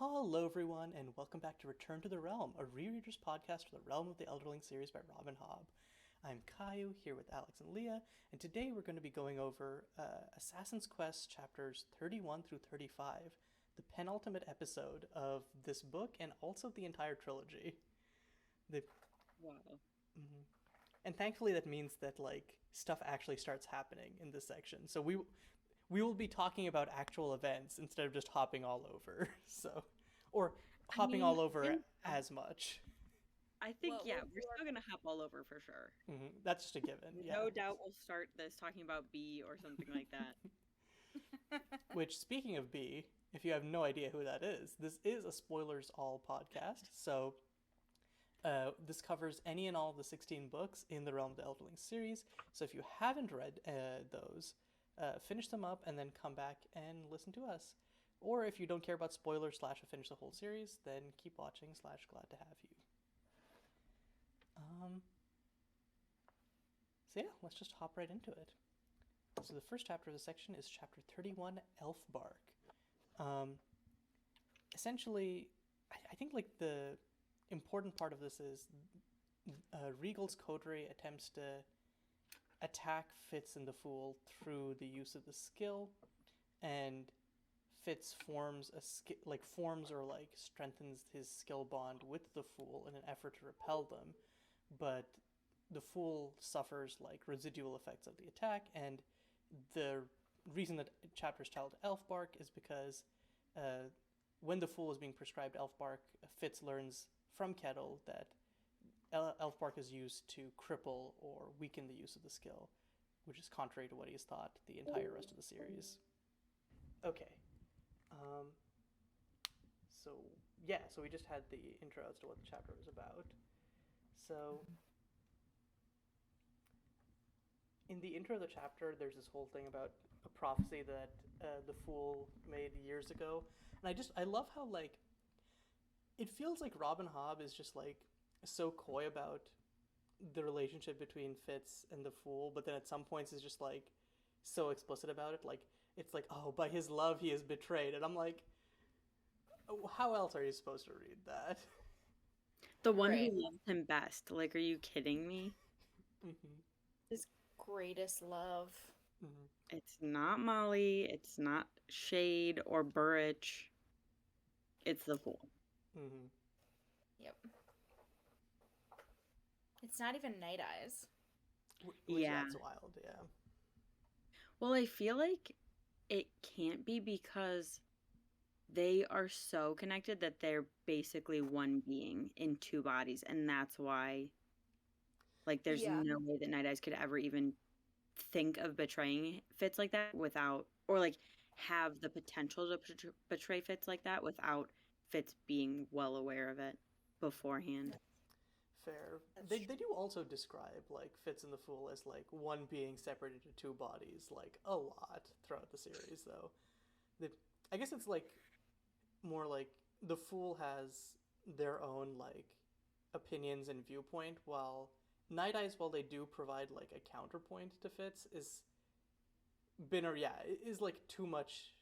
Hello, everyone, and welcome back to Return to the Realm, a rereaders podcast for the Realm of the Elderlings series by Robin Hobb. I'm Kayiu, here with Alex and Leah, and today we're going to be going over Assassin's Quest chapters 31 through 35, the penultimate episode of this book and also the entire trilogy. The, Wow. and thankfully that means that stuff actually starts happening in this section. So we will be talking about actual events instead of just hopping all over. So, or I hopping all mean, over and as much. I think, What yeah, was we're your still gonna hop all over for sure. That's just a given, yeah. No doubt we'll start this talking about B or something like that. Which, speaking of B, if you have no idea who that is, this is a spoilers all podcast. So, this covers any and all of the 16 books in the Realm of the Elderlings series. So, if you haven't read those, finish them up and then come back and listen to us. Or if you don't care about spoilers / finish the whole series, then keep watching / glad to have you. So yeah, let's just hop right into it. So the first chapter of the section is chapter 31, Elf Bark. Essentially, I think the important part of this is Regal's coterie attempts to attack Fitz and the Fool through the use of the skill, and Fitz forms or strengthens his skill bond with the Fool in an effort to repel them, but the Fool suffers residual effects of the attack, and the reason that chapter is titled Elf Bark is because when the Fool is being prescribed Elf Bark, Fitz learns from Kettle that Elf Bark is used to cripple or weaken the use of the skill, which is contrary to what he has thought the entire rest of the series. Okay. So we just had the intro as to what the chapter was about. So in the intro of the chapter, there's this whole thing about a prophecy that the Fool made years ago, and I love how it feels like Robin Hobb is just so coy about the relationship between Fitz and the Fool, but then at some points is just so explicit about it. It's oh, by his love he is betrayed, and I'm like, oh, how else are you supposed to read that? The one who right? loves him best. Like, are you kidding me? His greatest love. It's not Molly, it's not Shade or Burrich. It's the Fool. Yep. It's not even Night Eyes. Which Yeah. that's wild, yeah. Well, I feel like it can't be because they are so connected that they're basically one being in two bodies, and that's why there's Yeah. no way that Night Eyes could ever even think of betraying Fitz like that without, or have the potential to betray Fitz like that without Fitz being well aware of it beforehand. Fair. That's They true. do also describe Fitz and the Fool as one being separated into two bodies a lot throughout the series though. The I guess it's more the Fool has their own opinions and viewpoint, while Night Eyes, while they do provide a counterpoint to Fitz, is been or yeah is too much,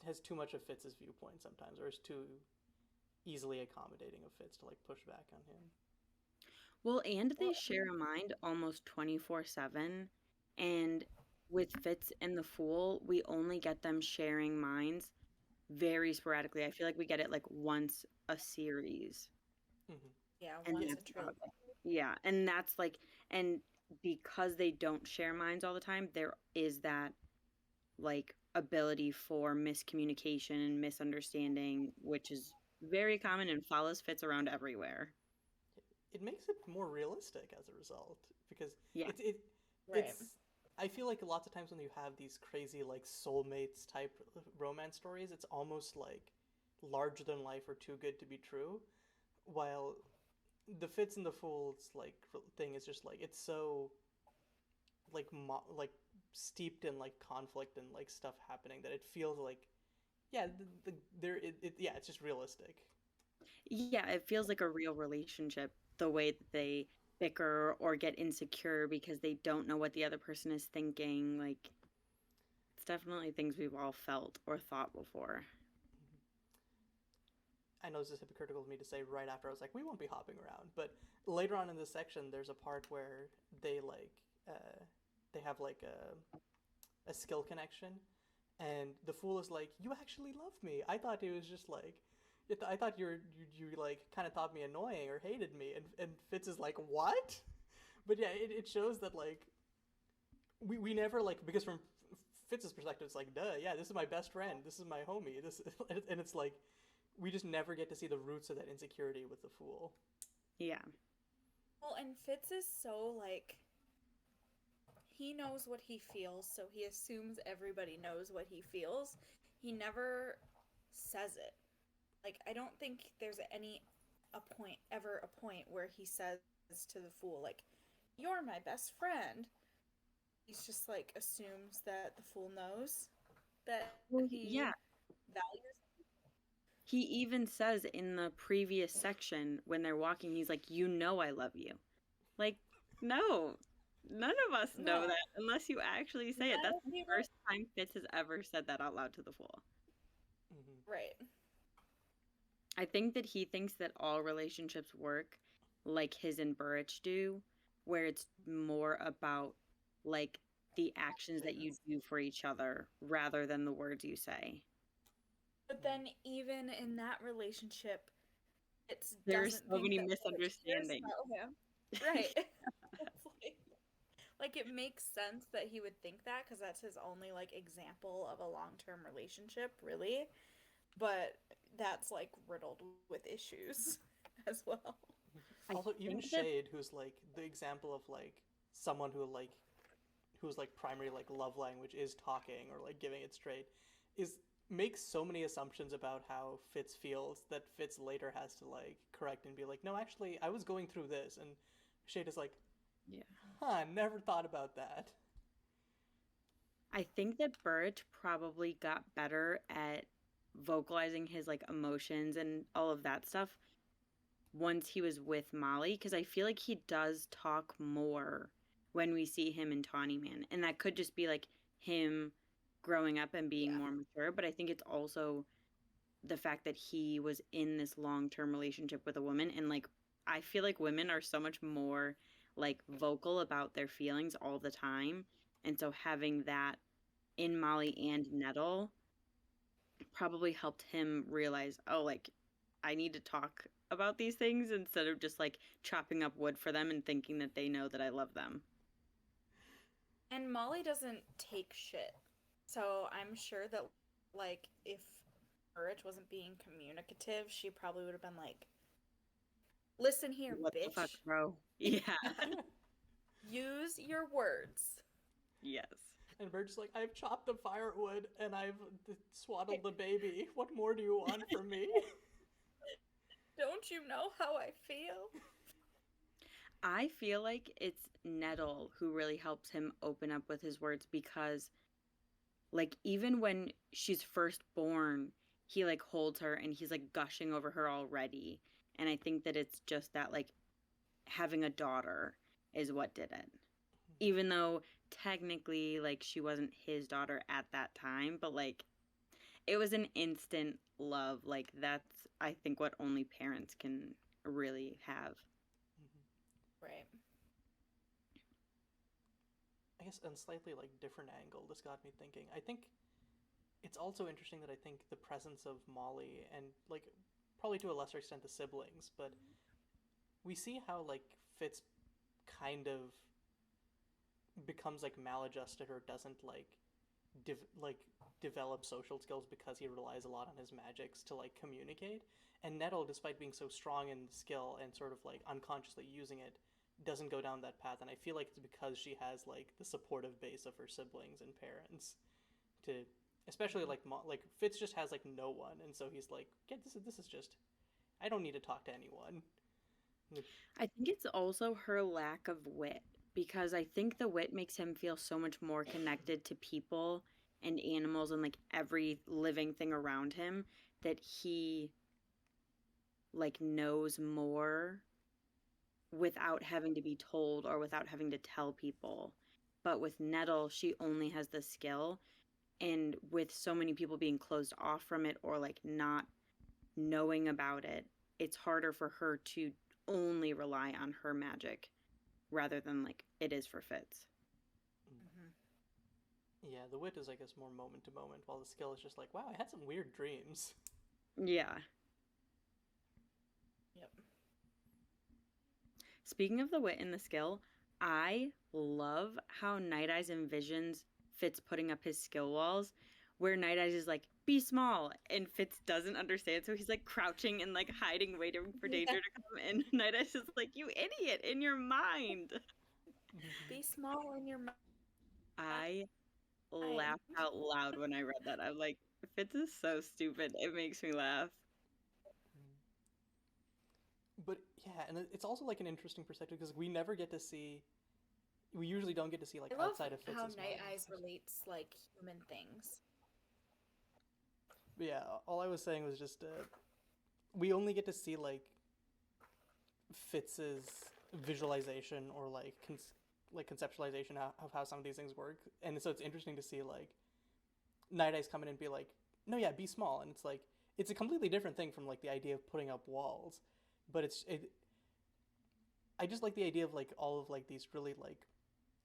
has too much of Fitz's viewpoint sometimes, or is too easily accommodating of Fitz to push back on him. Well, and they Well, share a mind almost 24/7. And with Fitz and the Fool, we only get them sharing minds very sporadically. I feel like we get it once a series. yeah, And Yeah. once a that's trilogy. about it. Yeah, and that's and because they don't share minds all the time, there is that ability for miscommunication and misunderstanding, which is very common and follows Fitz around everywhere. It makes it more realistic as a result, because Yeah. Right. it's I feel like lots of times when you have these crazy soulmates type romance stories, it's almost larger than life or too good to be true, while the Fitz and the Fools thing is just it's so steeped in conflict and stuff happening that it feels yeah, there yeah, it's just realistic. Yeah, it feels like a real relationship, the way that they bicker or get insecure because they don't know what the other person is thinking. It's definitely things we've all felt or thought before. I know this is hypocritical of me to say right after I was like, we won't be hopping around, but later on in this section, there's a part where they like they have like a skill connection, and the fool is like, "You actually love me. I thought it was just like, I thought you like kind of thought me annoying or hated me." And Fitz is like, "What?" But yeah, it shows that like we never like, because from Fitz's perspective, it's like, duh, yeah, this is my best friend, this is my homie, this and it's like we just never get to see the roots of that insecurity with the fool. Yeah. Well, and Fitz is so like, he knows what he feels, so he assumes everybody knows what he feels. He never says it. Like, I don't think there's ever a point where he says to the fool, like, "You're my best friend." He's just like assumes that the fool knows that he values. He even says in the previous section when they're walking, he's like, "You know I love you." Like, no. None of us know that unless you actually say it. That's the first time Fitz has ever said that out loud to the fool. Mm-hmm. Right. I think that he thinks that all relationships work like his and Burrich do, where it's more about like the actions that you do for each other rather than the words you say. But then even in that relationship, there's so many misunderstandings. Right. Like it makes sense that he would think that because that's his only like example of a long-term relationship, really. But that's like riddled with issues as well. Also, even Shade, who's like the example of like someone who's like primary like love language is talking or like giving it straight, makes so many assumptions about how Fitz feels that Fitz later has to like correct and be like, no, actually, I was going through this, and Shade is like, yeah, never thought about that. I think that Burrich probably got better at vocalizing his like emotions and all of that stuff once he was with Molly, because I feel like he does talk more when we see him in Tawny Man, and that could just be like him growing up and being more mature, but I think it's also the fact that he was in this long-term relationship with a woman, and like I feel like women are so much more like vocal about their feelings all the time, and so having that in Molly and Nettle probably helped him realize, oh, like I need to talk about these things instead of just like chopping up wood for them and thinking that they know that I love them. And Molly doesn't take shit. So I'm sure that like if Burrich wasn't being communicative, she probably would have been like, "Listen here, what bitch. The fuck, bro?" Yeah. Use your words. Yes. And Burge's like, I've chopped the firewood and I've swaddled the baby. What more do you want from me? Don't you know how I feel? I feel like it's Nettle who really helps him open up with his words, because like even when she's first born, he like holds her and he's like gushing over her already. And I think that it's just that like having a daughter is what did it. Even though technically like she wasn't his daughter at that time, but like it was an instant love. Like that's, I think, what only parents can really have. Right. I guess on a slightly like different angle, this got me thinking. I think it's also interesting that I think the presence of Molly and like probably to a lesser extent the siblings, but we see how like Fitz kind of becomes like maladjusted or doesn't like develop social skills because he relies a lot on his magics to like communicate. And Nettle, despite being so strong in skill and sort of like unconsciously using it, doesn't go down that path. And I feel like it's because she has like the supportive base of her siblings and parents to, especially like Fitz just has like no one, and so he's like, yeah, this is just, I don't need to talk to anyone. I think it's also her lack of wit, because I think the wit makes him feel so much more connected to people and animals and like every living thing around him, that he like knows more without having to be told or without having to tell people. But with Nettle, she only has the skill, and with so many people being closed off from it or like not knowing about it, it's harder for her to only rely on her magic rather than like it is for Fitz. Yeah, the wit is, I guess, more moment to moment, while the skill is just like, wow, I had some weird dreams. Yeah. Yep. Speaking of the wit and the skill, I love how Night Eyes envisions Fitz putting up his skill walls, where Night Eyes is like, be small, and Fitz doesn't understand, so he's like crouching and like hiding, waiting for danger to come, and Night Eyes is like, you idiot, in your mind. Be small in your mind. I laughed out loud when I read that. I'm like, Fitz is so stupid. It makes me laugh. But yeah, and it's also like an interesting perspective because we never get to see. We usually don't get to see like I love outside of Fitz's how mind. Night Eyes relates like human things. But yeah, all I was saying was just we only get to see like Fitz's visualization or like conceptualization of how some of these things work, and so it's interesting to see like Night Eyes come in and be like, no, yeah, be small, and it's like it's a completely different thing from like the idea of putting up walls, but I just like the idea of like all of like these really like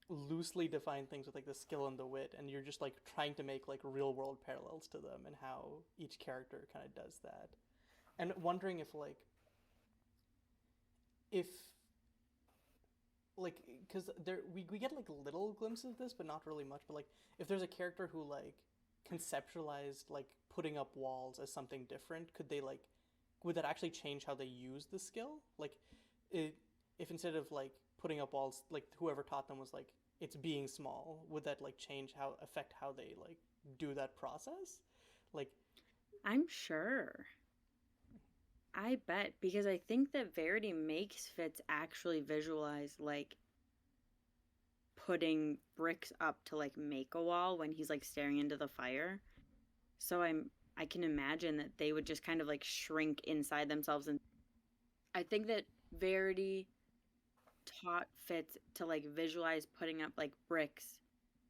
loosely defined things with like the skill and the wit, and you're just like trying to make like real world parallels to them and how each character kind of does that, and wondering if like because there we get like little glimpses of this but not really much, but like if there's a character who like conceptualized like putting up walls as something different, could they like would that actually change how they use the skill, like if instead of like putting up walls, like whoever taught them was like it's being small, would that like change how affect how they like do that process, like I'm sure. I bet, because I think that Verity makes Fitz actually visualize like putting bricks up to like make a wall when he's like staring into the fire. So I can imagine that they would just kind of like shrink inside themselves, and I think that Verity taught Fitz to like visualize putting up like bricks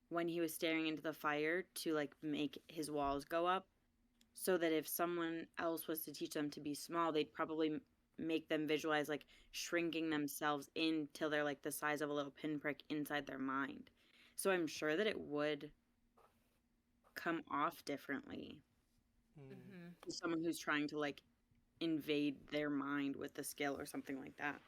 when he was staring into the fire to like make his walls go up, so that if someone else was to teach them to be small, they'd probably make them visualize like shrinking themselves in till they're like the size of a little pinprick inside their mind. So I'm sure that it would come off differently to someone who's trying to like invade their mind with the skill or something like that.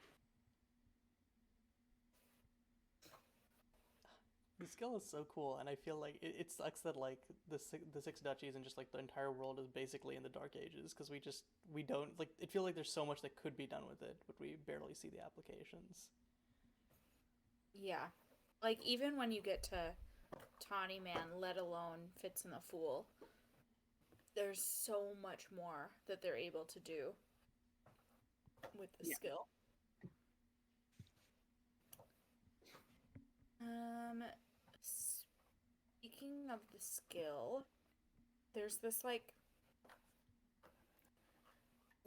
the skill is so cool, and I feel like it sucks that like the six duchies and just like the entire world is basically in the Dark Ages because we don't like it. Feel like there's so much that could be done with it, but we barely see the applications. Yeah. Like, even when you get to Tawny Man, let alone Fitz and the Fool, there's so much more that they're able to do with the skill. Speaking of the skill, there's this like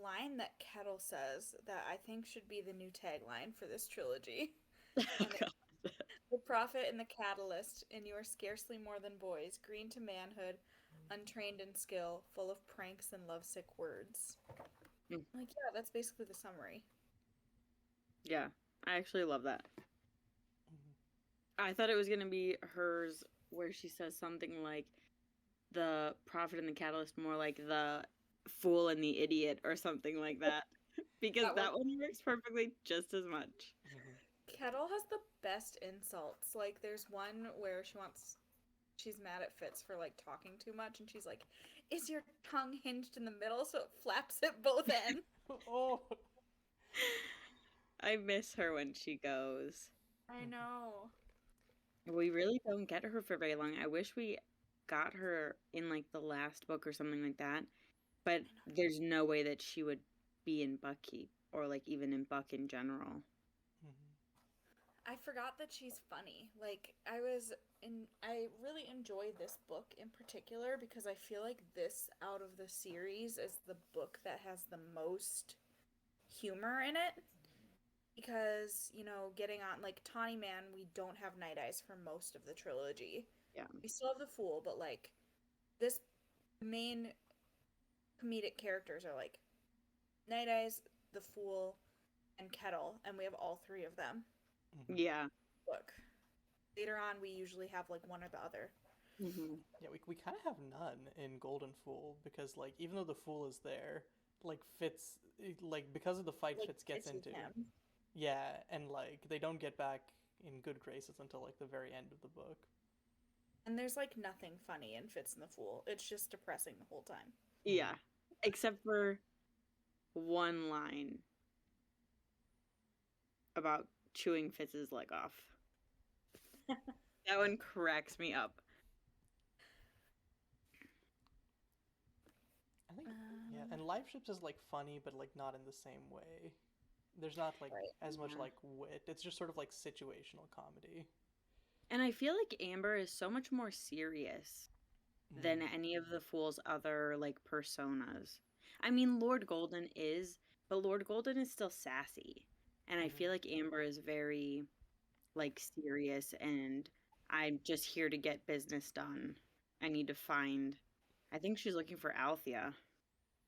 line that Kettle says that I think should be the new tagline for this trilogy. The prophet and the catalyst, and you are scarcely more than boys, green to manhood, untrained in skill, full of pranks and lovesick words. Like, yeah, that's basically the summary. Yeah, I actually love that. I thought it was going to be hers where she says something like the prophet and the catalyst, more like the fool and the idiot or something like that. Because that one works perfectly just as much. Kettle has the best insults. Like, there's one where she's mad at Fitz for like talking too much, and she's like, "Is your tongue hinged in the middle so it flaps at both ends?" Oh, I miss her when she goes. I know. We really don't get her for very long. I wish we got her in like the last book or something like that. But there's no way that she would be in Buckkeep or like even in Buck in general. I forgot that she's funny. Like, I really enjoy this book in particular because I feel like this out of the series is the book that has the most humor in it. Because, getting on, like, Tawny Man, we don't have Night Eyes for most of the trilogy. Yeah. We still have the Fool, but, like, this main comedic characters are, like, Night Eyes, the Fool, and Kettle, and we have all three of them. Mhm. Yeah. Look, later on, we usually have like one or the other. Mm-hmm. Yeah, we kind of have none in Golden Fool because, like, even though the Fool is there, like, Fitz, like, because of the fight Like Fitz gets kisses into, him. yeah, and, like, they don't get back in good graces until, like, the very end of the book. And there's like nothing funny in Fitz and the Fool. It's just depressing the whole time. Yeah. Except for one line about chewing Fitz's leg off. That one cracks me up. I think, yeah, and Live Ships is, like, funny, but, like, not in the same way. There's not, like, Right. as much, Yeah. like, wit. It's just sort of, like, situational comedy. And I feel like Amber is so much more serious than any of the Fool's other, like, personas. I mean, Lord Golden is, but Lord Golden is still sassy. And I feel like Amber is very, like, serious and I'm just here to get business done. I need to find. I think she's looking for Althea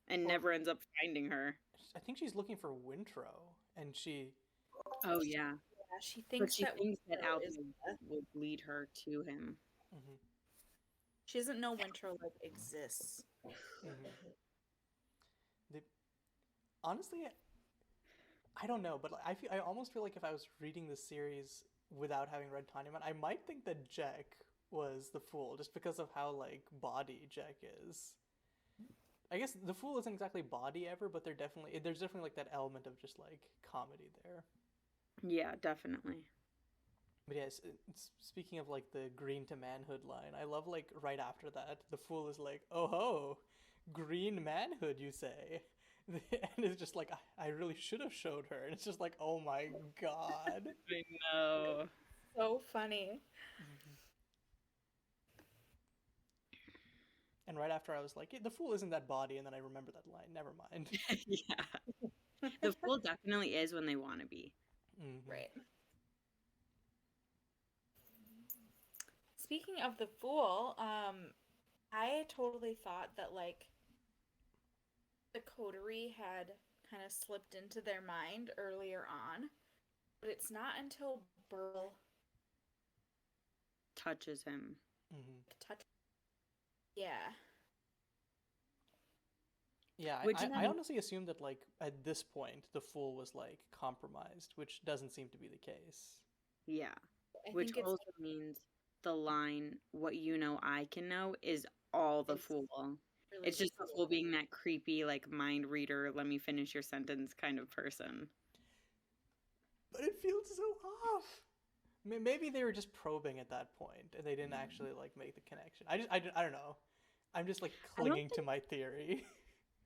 and Well, never ends up finding her. I think she's looking for Wintro, and she, Oh, yeah. Yeah, she But thinks she that thinks that Wintrow is Althea will lead her to him. mhm, she doesn't know Wintrow like exists. mhm. The, honestly, I don't know, but I almost feel like if I was reading the series without having read Tanya Man, I might think that Jack was the Fool just because of how, like, body Jack is. I guess the Fool isn't exactly body ever, but there's definitely like that element of just like comedy there. Yeah, definitely. But yes, speaking of like the green to manhood line, I love like right after that, the Fool is like, "Oh ho, green manhood, you say?" And it's just like, I really should have showed her. And it's just like, oh my god. I know. So funny. Mhm. And right after I was like, the Fool isn't that body, and then I remember that line. Never mind. Yeah. The Fool definitely is when they want to be. Mhm. Right. Speaking of the Fool, I totally thought that like the coterie had kind of slipped into their mind earlier on, but it's not until Burl Touches him. Mhm. touch. Yeah. Yeah, Which I honestly assumed that like at this point the Fool was like compromised, which doesn't seem to be the case. yeah. I Which think it's also means the line, what you know I can know, is all the It's Fool. really It's just the cool. Fool being that creepy, like, mind reader, let me finish your sentence kind of person. But it feels so off. Maybe they were just probing at that point and they didn't actually like make the connection. I don't know. I'm just like I don't clinging to my theory.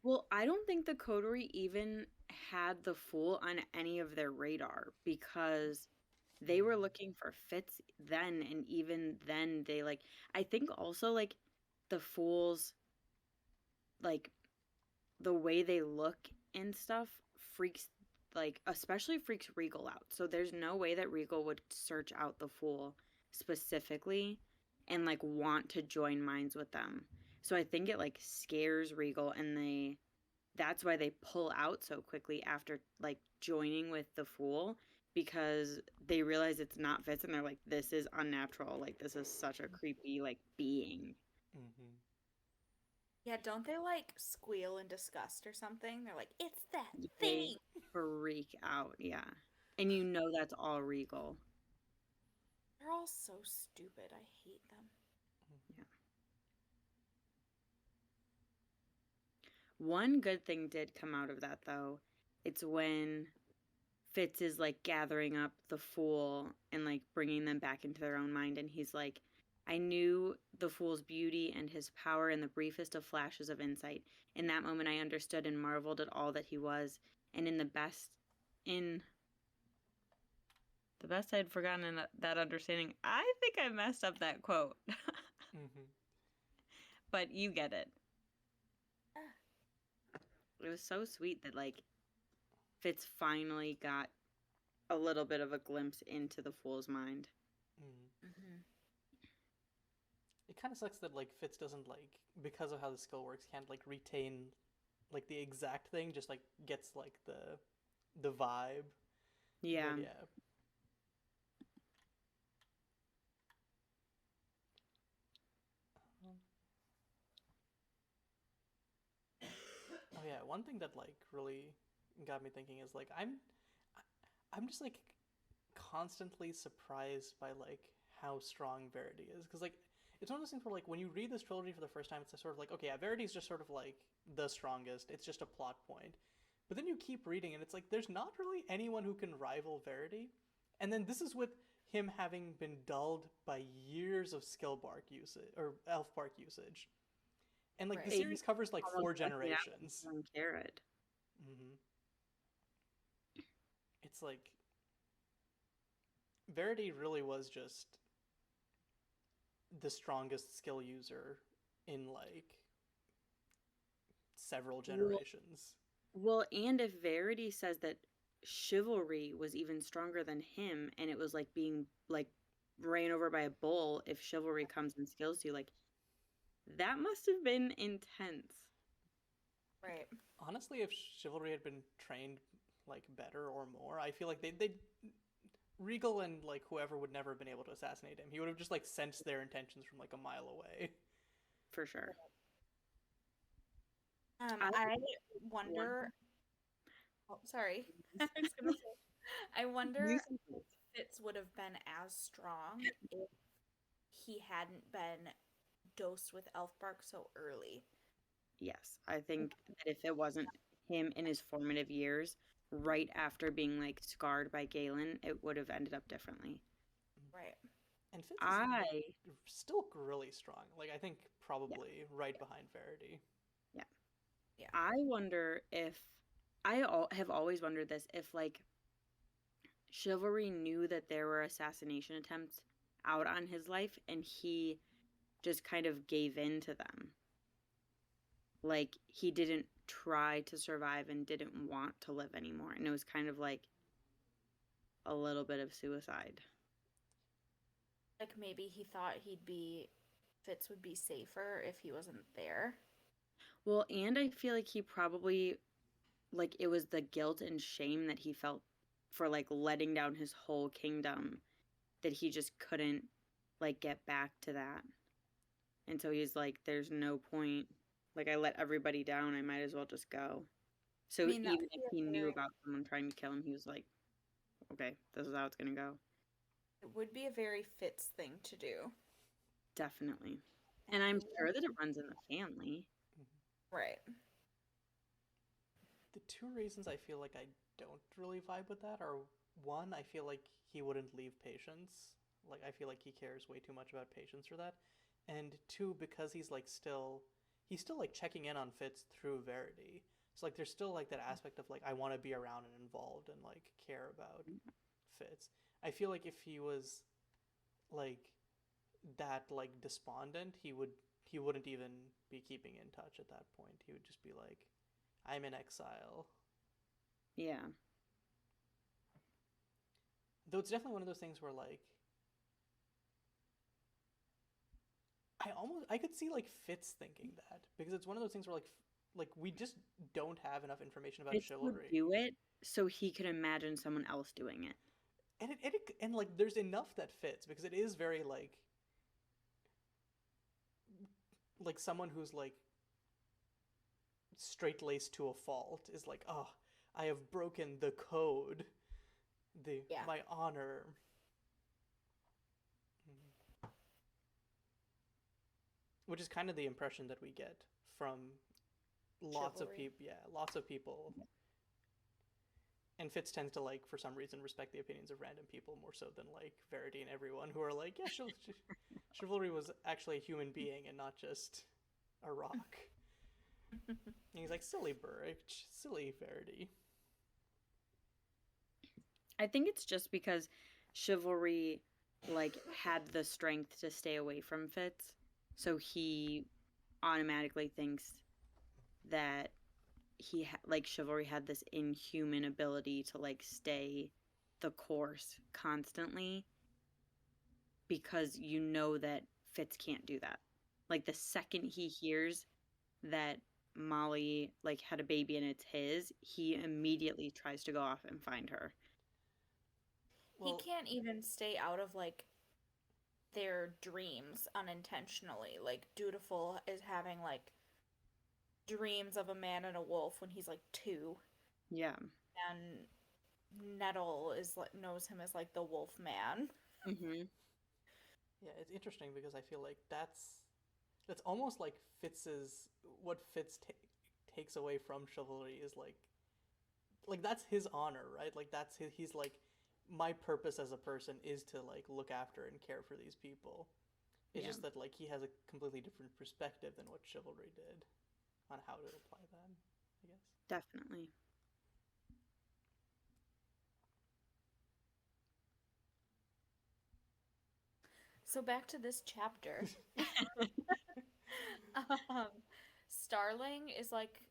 Well, I don't think the coterie even had the Fool on any of their radar because they were looking for Fitz then, and even then they like I think also like the Fools, like the way they look and stuff freaks, like especially freaks Regal out. So there's no way that Regal would search out the Fool specifically and like want to join minds with them. So I think it like scares Regal, and that's why they pull out so quickly after like joining with the Fool, because they realize it's not Fitz and they're like, this is unnatural, like this is such a creepy like being. Mm-hmm. Yeah, don't they like squeal in disgust or something? They're like, it's that They thing. freak out, yeah. And you know that's all Regal. They're all so stupid. I hate them. Yeah. One good thing did come out of that though. It's when Fitz is like gathering up the Fool and like bringing them back into their own mind, and he's like, I knew the Fool's beauty and his power in the briefest of flashes of insight. In that moment I understood and marveled at all that he was, and in the best I had forgotten that understanding. I think I messed up that quote. Mm-hmm. But you get it. It was so sweet that like Fitz finally got a little bit of a glimpse into the Fool's mind. Mm. Mm-hmm. It kind of sucks that like Fitz doesn't like, because of how the skill works, can't like retain like the exact thing, just like gets like the vibe. Yeah. But yeah. Oh yeah, one thing that like really got me thinking is like I'm just like constantly surprised by like how strong Verity is, because like it's one of those things where like when you read this trilogy for the first time, it's sort of like, okay, yeah, Verity's just sort of like the strongest. It's just a plot point. But then you keep reading and it's like there's not really anyone who can rival Verity. And then this is with him having been dulled by years of skill bark usage or elf bark usage. And like the Right. series covers like Almost four like, you know, generations. one carrot. Hmm. It's like Verity really was just the strongest skill user in like several Well, generations. well, and if Verity says that chivalry was even stronger than him, and it was like being like ran over by a bull, if chivalry comes and skills you, like that must have been intense. Right. Honestly, if chivalry had been trained like better or more, I feel like they Regal and like whoever would never have been able to assassinate him. He would have just like sensed their intentions from like a mile away. For sure. I I one wonder. Oh, sorry. I was gonna say. I wonder if Fitz would have been as strong if he hadn't been dosed with elf bark so early. Yes, I think that if it wasn't him in his formative years, right after being like scarred by Galen, it would have ended up differently. Right. And Fitz is I still really strong. Like I think probably right behind Verity. Yeah. Yeah. I wonder if have always wondered this, if like Chivalry knew that there were assassination attempts out on his life and he just kind of gave in to them. Like he didn't try to survive and didn't want to live anymore. And it was kind of like a little bit of suicide. Like maybe he thought Fitz would be safer if he wasn't there. Well, and I feel like he probably, like, it was the guilt and shame that he felt for like letting down his whole kingdom, that he just couldn't like get back to that. And so he's like, there's no point. Like, I let everybody down. I might as well just go. So I mean, that even would if be he a knew very, about someone trying to kill him, he was like, okay, this is how it's going to go. it would be a very Fitz thing to do. Definitely. And I'm sure that it runs in the family. Right. The two reasons I feel like I don't really vibe with that are one, I feel like he wouldn't leave patience. Like I feel like he cares way too much about patience for that. And two, because he's still like checking in on Fitz through Verity. So like there's still like that aspect of like I want to be around and involved and like care about Fitz. I feel like if he was like that like despondent, he wouldn't even be keeping in touch at that point. He would just be like, I'm in exile. Yeah. Though it's definitely one of those things where like I could see like Fitz thinking that, because it's one of those things where like we just don't have enough information about Fitz would chivalry. do it so he could imagine someone else doing it. And like there's enough that fits, because it is very like someone who's like straight laced to a fault is like, oh, I have broken the code, the Yeah. my honor. Which is kind of the impression that we get from lots of Chivalry. people. Yeah, lots of people. And Fitz tends to like, for some reason, respect the opinions of random people more so than like Verity and everyone, who are like, yeah, chivalry was actually a human being and not just a rock. And he's like, silly Burrich, silly Verity. I think it's just because Chivalry like had the strength to stay away from Fitz, so he automatically thinks that like Chivalry had this inhuman ability to like stay the course constantly, because you know that Fitz can't do that. Like the second he hears that Molly like had a baby and it's his, he immediately tries to go off and find her. Well, He can't even stay out of like their dreams unintentionally. Like Dutiful is having like dreams of a man and a wolf when he's like 2, Yeah. and Nettle is like knows him as like the wolf man. Mm-hmm. yeah, it's interesting because I feel like that's almost like Fitz's what takes away from chivalry is like that's his honor, right? Like that's he's like my purpose as a person is to like look after and care for these people. It's Yeah. just that like he has a completely different perspective than what chivalry did on how to apply that, I guess. Definitely. So back to this chapter. um, Starling is like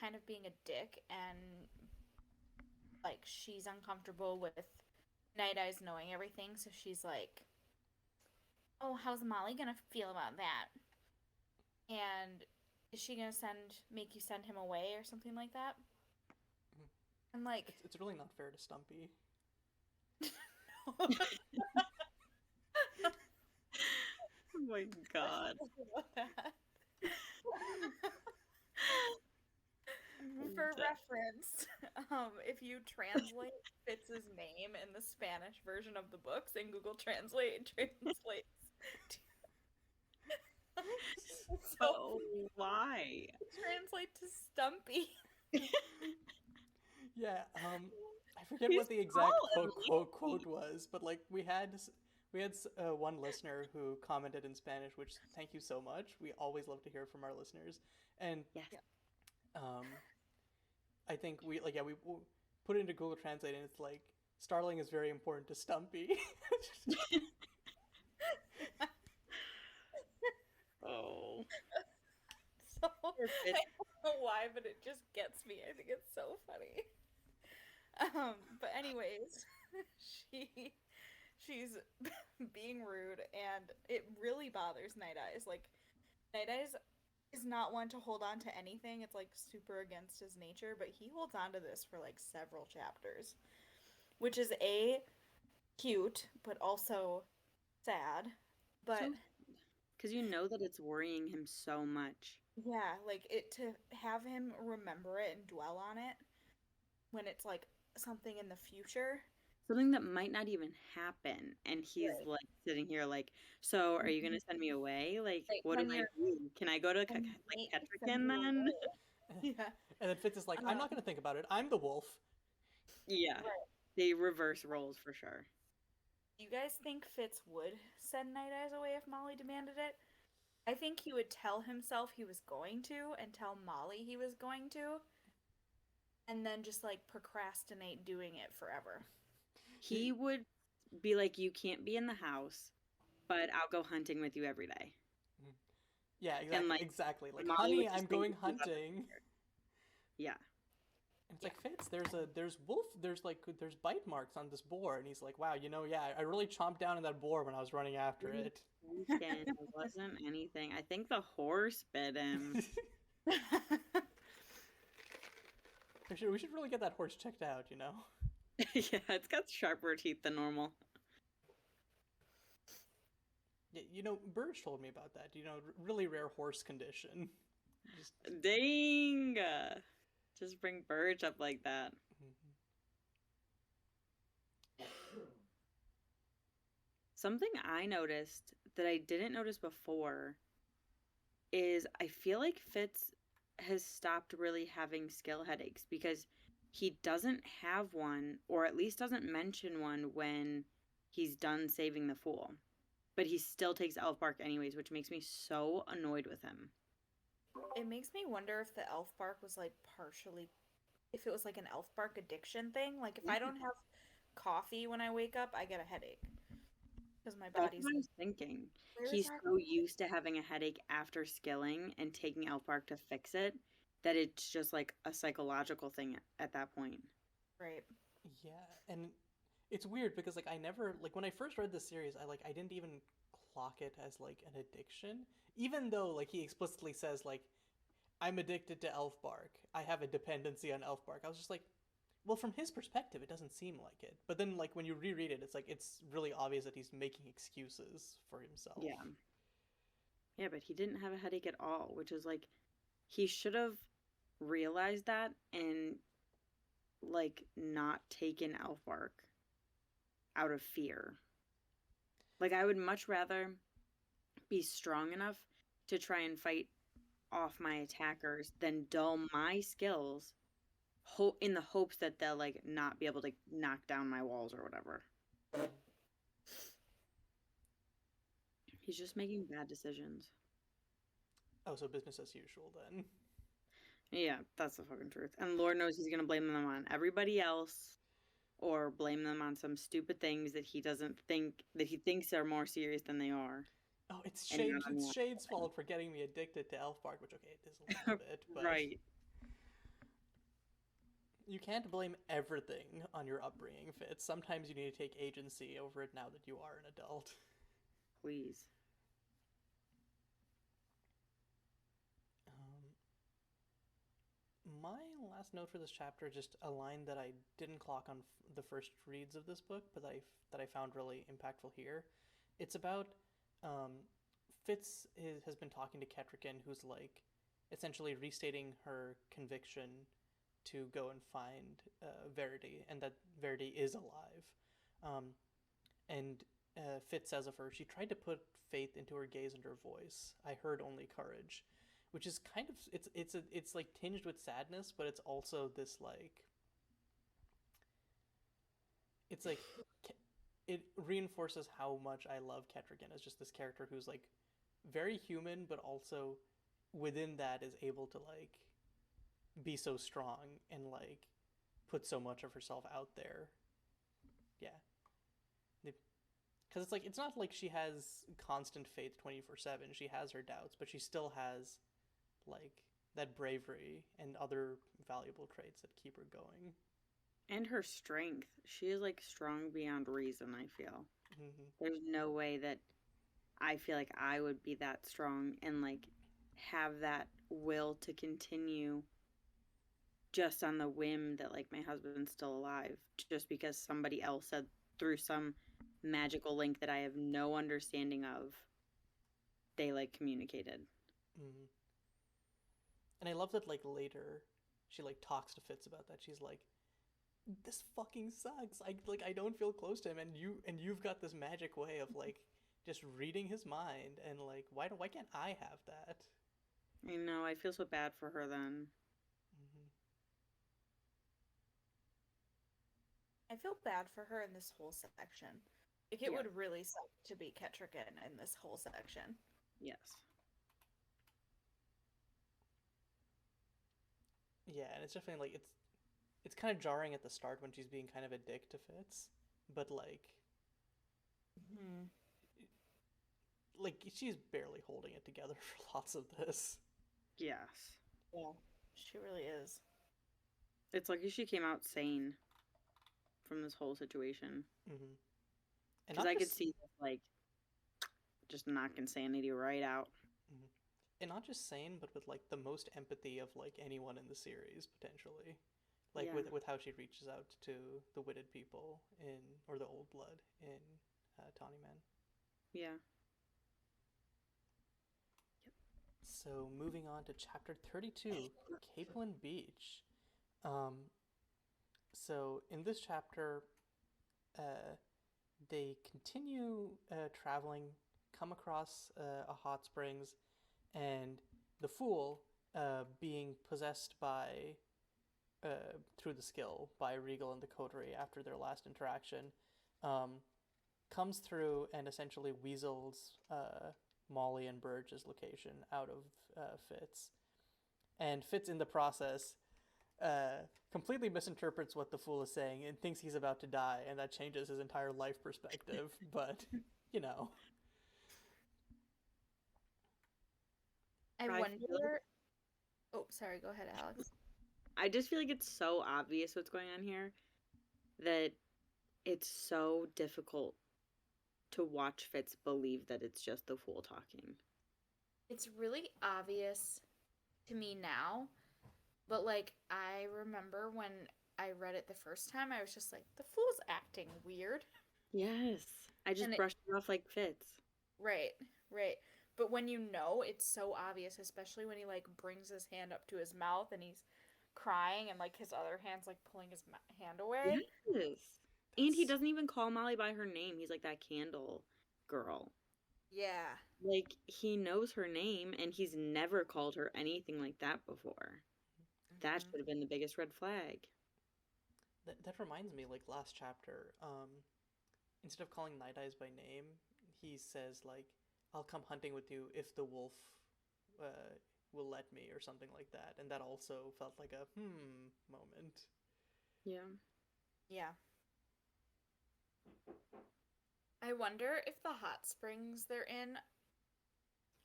kind of being a dick, and like she's uncomfortable with Night Eyes knowing everything, so she's like, "Oh, how's Molly gonna feel about that?" And is she gonna make you send him away or something like that? I'm like, It's really not fair to Stumpy. Oh my god. For reference, if you translate Fitz's name in the Spanish version of the books in Google Translate, it translates so Oh, why? translate to Stumpy. Yeah, I forget He's what the exact tall and quote was, but like we had one listener who commented in Spanish, which thank you so much. We always love to hear from our listeners, and Yes. um, I think we put it into Google Translate, and it's like Starling is very important to Stumpy. Oh. So I don't know why, but it just gets me. I think it's so funny. But anyways, she's being rude, and it really bothers Night Eyes. Like Night Eyes is not one to hold on to anything. It's like super against his nature, but he holds on to this for like several chapters, which is cute, but also sad. But Because you know that it's worrying him so much. yeah, like it to have him remember it and dwell on it when it's like something in the future. Something that might not even happen. And he's Right. like sitting here like, so are you going to send me away? Like, Like what do when I you're do? Can I go to like mate sends Ketrican you then? away. Yeah. And then Fitz is like, I'm not going to think about it. I'm the wolf. Yeah. Right. They reverse roles for sure. Do you guys think Fitz would send Night Eyes away if Molly demanded it? I think he would tell himself he was going to and tell Molly he was going to, and then just like procrastinate doing it forever. He would be like, you can't be in the house, but I'll go hunting with you every day. Yeah, exactly. And, like, exactly. Like, Molly would honey, just I'm think going he was up hunting. Yeah. And it's like, Fitz, there's wolf, there's bite marks on this boar, and he's like, wow, yeah, I really chomped down on that boar when I was running after it. It wasn't anything. I think the horse bit him. we should really get that horse checked out, you know? Yeah, it's got sharper teeth than normal. Yeah, Burge told me about that. Really rare horse condition. Dang! Just bring Burge up like that. Something I noticed that I didn't notice before is I feel like Fitz has stopped really having skill headaches because he doesn't have one, or at least doesn't mention one when he's done saving the fool. But he still takes elf bark anyways, which makes me so annoyed with him. It makes me wonder if the elf bark was like if it was like an elf bark addiction thing. Like if I don't have coffee when I wake up, I get a headache because my That's body's what I was thinking. Where's He's our so used to having a headache after skilling and taking elf bark to fix it that it's just like a psychological thing at that point. right. Yeah, and it's weird because like I never like when I first read the series, I didn't even clock it as like an addiction, even though like he explicitly says like I'm addicted to elf bark. I have a dependency on elf bark. I was just like, well, from his perspective, it doesn't seem like it. But then, like, when you reread it, it's like it's really obvious that he's making excuses for himself. Yeah. Yeah, but he didn't have a headache at all, which is like, he should have realized that and, like, not taken elf bark out of fear. Like, I would much rather be strong enough to try and fight off my attackers than dull my skills in the hopes that they'll, like, not be able to knock down my walls or whatever. He's just making bad decisions. Oh, so business as usual then. Yeah, that's the fucking truth. And Lord knows he's gonna blame them on everybody else or blame them on some stupid things that he thinks are more serious than they are. Oh, it's And not on the Shade's fault for getting me addicted to elf bark, which, okay, it is a little bit, but right. you can't blame everything on your upbringing, Fitz. Sometimes you need to take agency over it now that you are an adult. Please. My last note for this chapter, just a line that I didn't clock on the first reads of this book, but that I found really impactful here. It's about Fitz has been talking to Ketrican, who's like essentially restating her conviction to go and find Verity, and that Verity is alive. And Fitz says of her, she tried to put faith into her gaze and her voice. I heard only courage, which is kind of it's like tinged with sadness, but it's also this like it's like it reinforces how much I love Ketrigan as just this character who's like very human, but also within that is able to like be so strong and like put so much of herself out there. Yeah. Because it's like it's not like she has constant faith 24/7. She has her doubts, but she still has like that bravery and other valuable traits that keep her going. And her strength. She is like strong beyond reason, I feel. Mm-hmm. There's no way that I feel like I would be that strong and like have that will to continue just on the whim that like my husband's still alive, just because somebody else said through some magical link that I have no understanding of, they like communicated. Mm-hmm. And I love that like later she like talks to Fitz about that. She's like, this fucking sucks. I don't feel close to him, and you've got this magic way of like just reading his mind, and like why can't I have that? I know, I feel so bad for her then. Mm-hmm. I feel bad for her in this whole section. Like, it would really suck to be Ketrican in this whole section. Yes. Yeah, and it's definitely like it's kind of jarring at the start when she's being kind of a dick to Fitz, but like she's barely holding it together for lots of this. Yes. Yeah, she really is. It's like she came out sane from this whole situation. Mm-hmm. Because I could see this, like, just knock insanity right out. Mm-hmm. And not just sane, but with like the most empathy of like anyone in the series potentially, like with how she reaches out to the witted people or the old blood in Tawny Man. Yeah. Yep. So moving on to chapter 32, Capeland Beach. So in this chapter, they continue traveling, come across a hot springs, and the fool, being possessed by through the skill by Regal and the coterie after their last interaction, comes through and essentially weasels Molly and Burge's location out of Fitz. And Fitz, in the process, completely misinterprets what the fool is saying and thinks he's about to die, and that changes his entire life perspective. But, you know. I wonder... Oh, sorry, go ahead, Alex. I just feel like it's so obvious what's going on here that it's so difficult to watch Fitz believe that it's just the fool talking. It's really obvious to me now, but like I remember when I read it the first time, I was just like, the fool's acting weird. Yes. I just And brushed it off like Fitz. right, right. But when you know, it's so obvious, especially when he like brings his hand up to his mouth and he's crying and like his other hand's like pulling his hand away. Yes. And he That's doesn't even call Molly by her name. He's like that candle girl. Yeah. Like, he knows her name and he's never called her anything like that before. That Mhm. should have been the biggest red flag. that reminds me, like last chapter, instead of calling Night Eyes by name, he says like, "I'll come hunting with you if the wolf uh, will let me," or something like that, and that also felt like a moment. Yeah. Yeah. I wonder if the hot springs they're in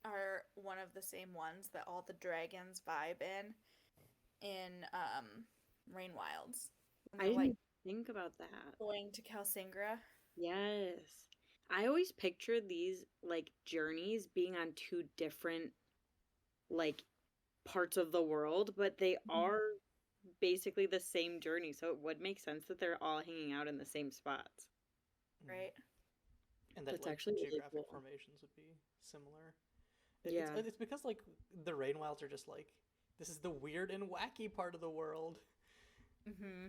are one of the same ones that all the dragons vibe in Rain Wilds when I they're like didn't think about that. going to Calsingra. Yes. I always picture these like journeys being on two different like parts of the world, but they are basically the same journey, so it would make sense that they're all hanging out in the same spots. Mm. Right? And that That's like actually really geographic cool. formations would be similar. Yeah. It's because like the Rainwilds are just like, this is the weird and wacky part of the world, Mm-hmm.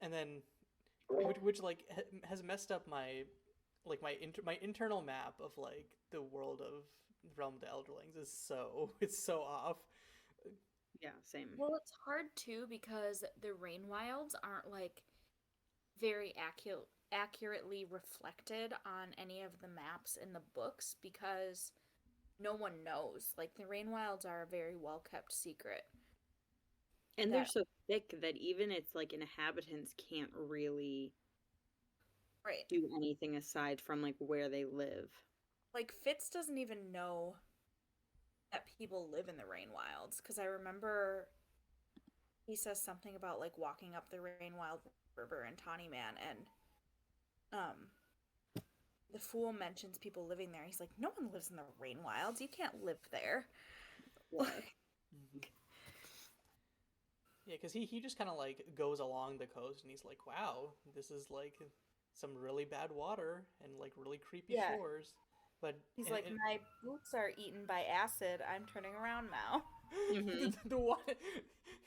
and then which like has messed up my like my internal map of like the world of Realm of the Elderlings is so it's so off. Yeah, same. Well, it's hard too because the Rain Wilds aren't like very accurately reflected on any of the maps in the books because no one knows. Like the Rain Wilds are a very well kept secret. And they're That so thick that even its like inhabitants can't really right. do anything aside from like where they live. Like Fitz doesn't even know that people live in the Rain Wilds because I remember he says something about like walking up the Rain Wild River in Tawny Man and um the fool mentions people living there. He's like, no one lives in the Rain Wilds. You can't live there. Yeah. Mhm. Yeah, because he just kind of like goes along the coast and he's like, wow, this is like some really bad water and like really creepy Yeah. shores. But He's like, my boots are eaten by acid. I'm turning around now. Mhm. the one,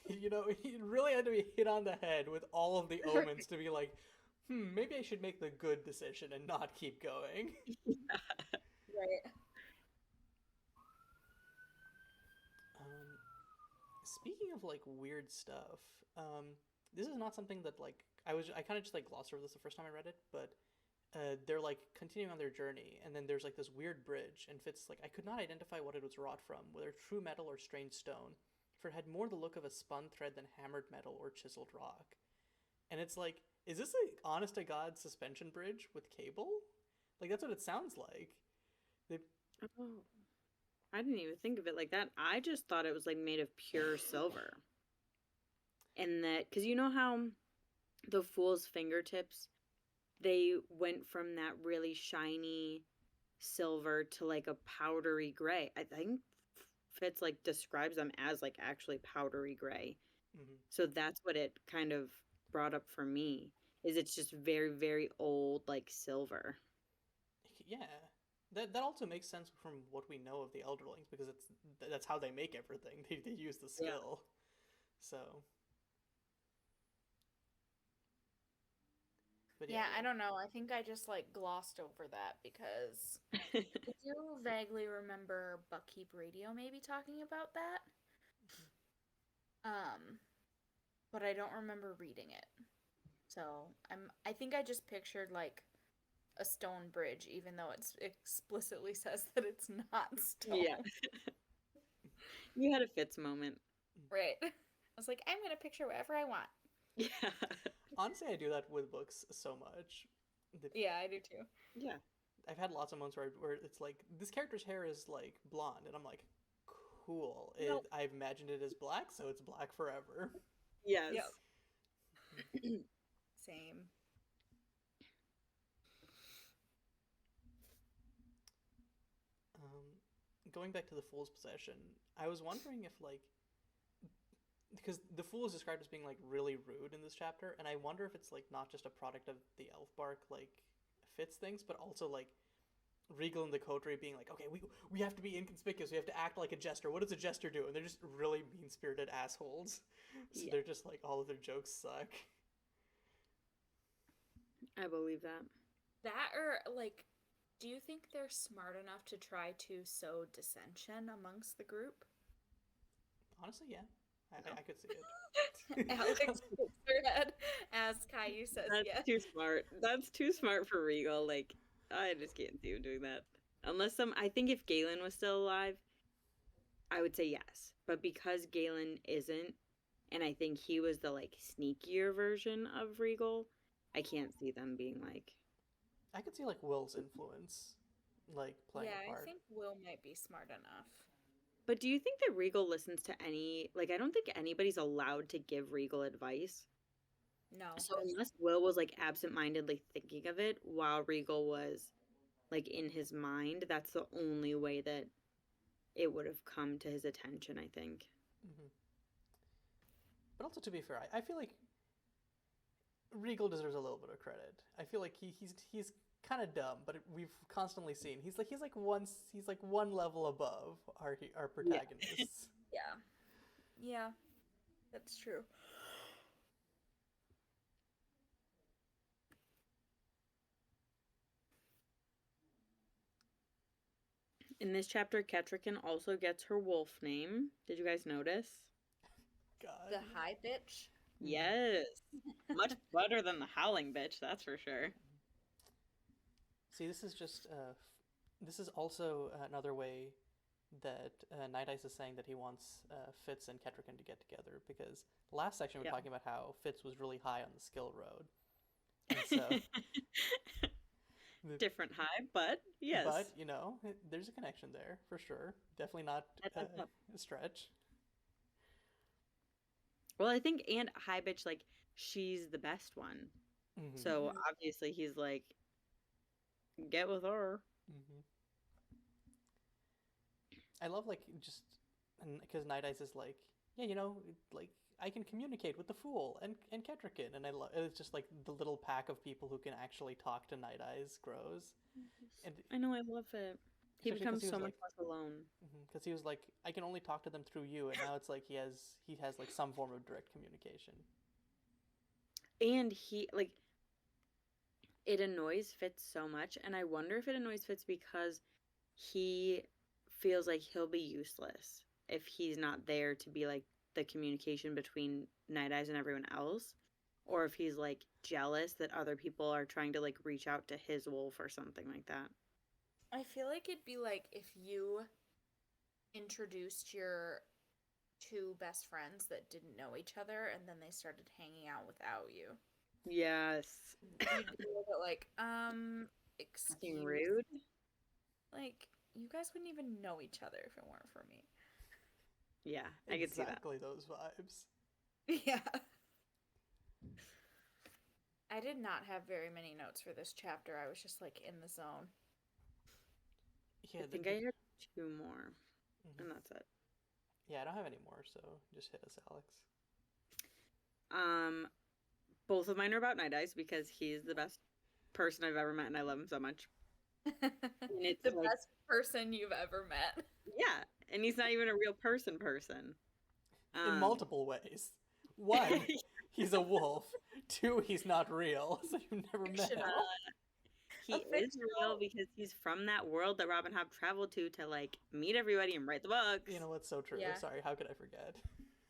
you know, he really had to be hit on the head with all of the omens to be like, maybe I should make the good decision and not keep going. Right. Um, Speaking of like weird stuff, this is not something that like I kind of just like glossed over this the first time I read it, but they're like continuing on their journey, and then there's like this weird bridge, and Fitz like I could not identify what it was wrought from, whether true metal or strange stone, for it had more the look of a spun thread than hammered metal or chiseled rock. And it's like, is this a honest to god suspension bridge with cable? Like that's what it sounds like. They, Oh, I didn't even think of it like that. I just thought it was like made of pure silver. And that, because you know how the fool's fingertips, they went from that really shiny silver to like a powdery gray. I think Fitz like describes them as like actually powdery gray. mhm. So that's what it kind of brought up for me. Is it's just very, very old like silver. Yeah, that also makes sense from what we know of the Elderlings because that's how they make everything. They use the Yeah. skill. So, but Yeah, I yeah, don't know. I think I just like glossed over that because I do vaguely remember Buckkeep Radio maybe talking about that. Um, but I don't remember reading it. So I think I just pictured like a stone bridge, even though it explicitly says that it's not stone. Yeah. You had a Fitz moment. Right. I was like, I'm gonna picture whatever I want. Yeah. honestly, I do that with books so much. Yeah, I do too. Yeah. I've had lots of moments where it's like this character's hair is like blonde, and I'm like, cool. Nope. I've imagined it as black, so it's black forever. Yes. Yep. Same. Going back to the Fool's Possession, I was wondering if like because the fool is described as being like really rude in this chapter, and I wonder if it's like not just a product of the elf bark like fits things, but also like Regal and the coterie being like, okay, we have to be inconspicuous, we have to act like a jester. What does a jester do? And they're just really mean spirited assholes. So Yeah. they're just like all of their jokes suck. I believe that. That or like, do you think they're smart enough to try to sow dissension amongst the group? Honestly, yeah, No. I could see it. Alex shakes her head as Kayiu says That's yes. too smart. That's too smart for Regal. Like, I just can't see him doing that. Unless I think if Galen was still alive, I would say yes. But because Galen isn't, and I think he was the like sneakier version of Regal, I can't see them being like. I could see like Will's influence, like playing a I part. think Will might be smart enough. But do you think that Regal listens to any? Like, I don't think anybody's allowed to give Regal advice. No. So unless Will was like absentmindedly thinking of it while Regal was like in his mind, that's the only way that it would have come to his attention, I think. Mm-hmm. But also, to be fair, I feel like Regal deserves a little bit of credit. I feel like he's kind of dumb, but we've constantly seen he's like one level above our protagonists. Yeah, that's true. In this chapter, Ketrican also gets her wolf name. Did you guys notice? God. The high bitch. Yes. Much better than the howling bitch, that's for sure. See, this is just this is also another way that Night Ice is saying that he wants Fitz and Ketrican to get together, because last section we were talking about how Fitz was really high on the skill road. And so different high, but yes. But, you know, there's a connection there, for sure. Definitely not a stretch. Well, I think, and high bitch, like, she's the best one. Mm-hmm. So, obviously, he's like, get with her. Mm-hmm. I love, like, just, because Night Ice is like, yeah, you know, like, I can communicate with the Fool and Ketrican, and it's just like the little pack of people who can actually talk to Night Eyes grows. And I know, I love it. He becomes so much less alone. Because he was like, I can only talk to them through you, and now it's like he has like some form of direct communication. And he like, it annoys Fitz so much, and I wonder if it annoys Fitz because he feels like he'll be useless if he's not there to be like the communication between Night Eyes and everyone else, or if he's like jealous that other people are trying to like reach out to his wolf or something like that. I feel like it'd be like if you introduced your two best friends that didn't know each other and then they started hanging out without you. Yes. You'd be a little bit like, excuse rude. Like, you guys wouldn't even know each other if it weren't for me. Yeah, I could see that. Exactly those vibes. Yeah. I did not have very many notes for this chapter. I was just like in the zone. Yeah, I think I had 2 more, and that's it. Yeah, I don't have any more, so just hit us, Alex. Both of mine are about Night Eyes because he's the best person I've ever met, and I love him so much. It's the like, best person you've ever met. Yeah, and he's not even a real person. In multiple ways. 1, he's a wolf. 2, he's not real, so you've never met him. He is real because he's from that world that Robin Hobb traveled to like meet everybody and write the books. You know what's so true? Yeah. Sorry, how could I forget?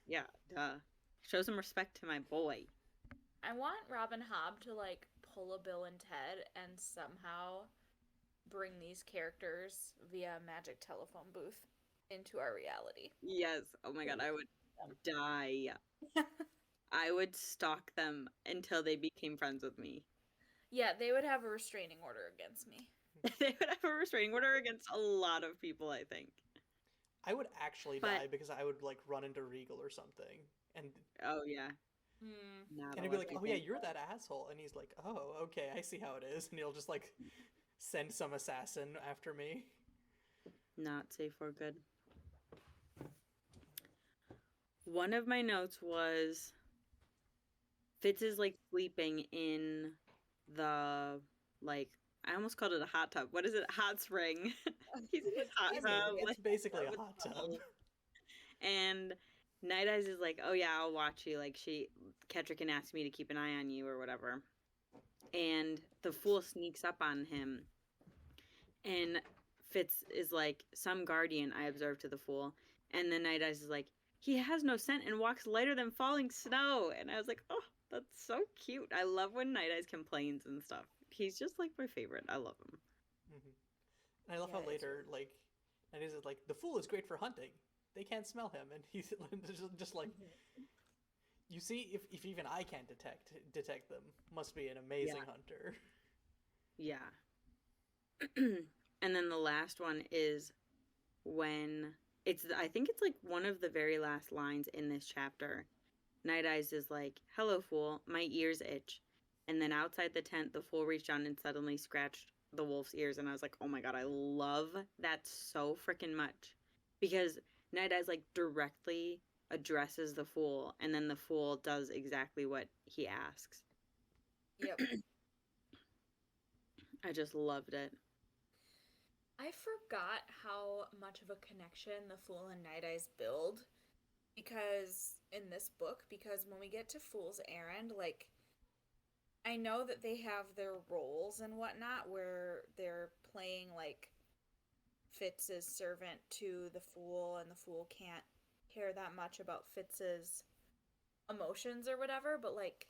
Yeah, duh. Show some respect to my boy. I want Robin Hobb to like pull a Bill and Ted and somehow bring these characters via magic telephone booth into our reality. Yes. Oh my god, I would die. I would stalk them until they became friends with me. Yeah, they would have a restraining order against me. They would have a restraining order against a lot of people, I think. I would actually die because I would like run into Regal or something. And oh yeah. And he'd be like, oh yeah, you're that asshole. And he's like, oh, okay, I see how it is. And he'll just like send some assassin after me. Not safe or good. One of my notes was Fitz is like sleeping in the like I almost called it a hot tub. What is it? Hot spring. He's in his hot tub. It's basically a hot tub. And Night Eyes is like, oh yeah, I'll watch you. Like Kettrick asked me to keep an eye on you or whatever. And the fool sneaks up on him. And Fitz is like, some guardian, I observed to the fool. And then Night Eyes is like, he has no scent and walks lighter than falling snow. And I was like, oh, that's so cute. I love when Night Eyes complains and stuff. He's just like my favorite. I love him. Mm-hmm. And I love how later, like, Night Eyes is like, the fool is great for hunting. They can't smell him. And he's just like, you see, if even I can't detect them, must be an amazing hunter. Yeah. And then the last one is when I think it's like one of the very last lines in this chapter. Night Eyes is like, hello, fool, my ears itch. And then outside the tent, the fool reached down and suddenly scratched the wolf's ears. And I was like, oh my god, I love that so freaking much. Because Night Eyes like directly addresses the fool, and then the fool does exactly what he asks. Yep. I just loved it. I forgot how much of a connection the Fool and Night Eyes build in this book, because when we get to Fool's Errand, like, I know that they have their roles and whatnot where they're playing like Fitz's servant to the Fool, and the Fool can't care that much about Fitz's emotions or whatever, but like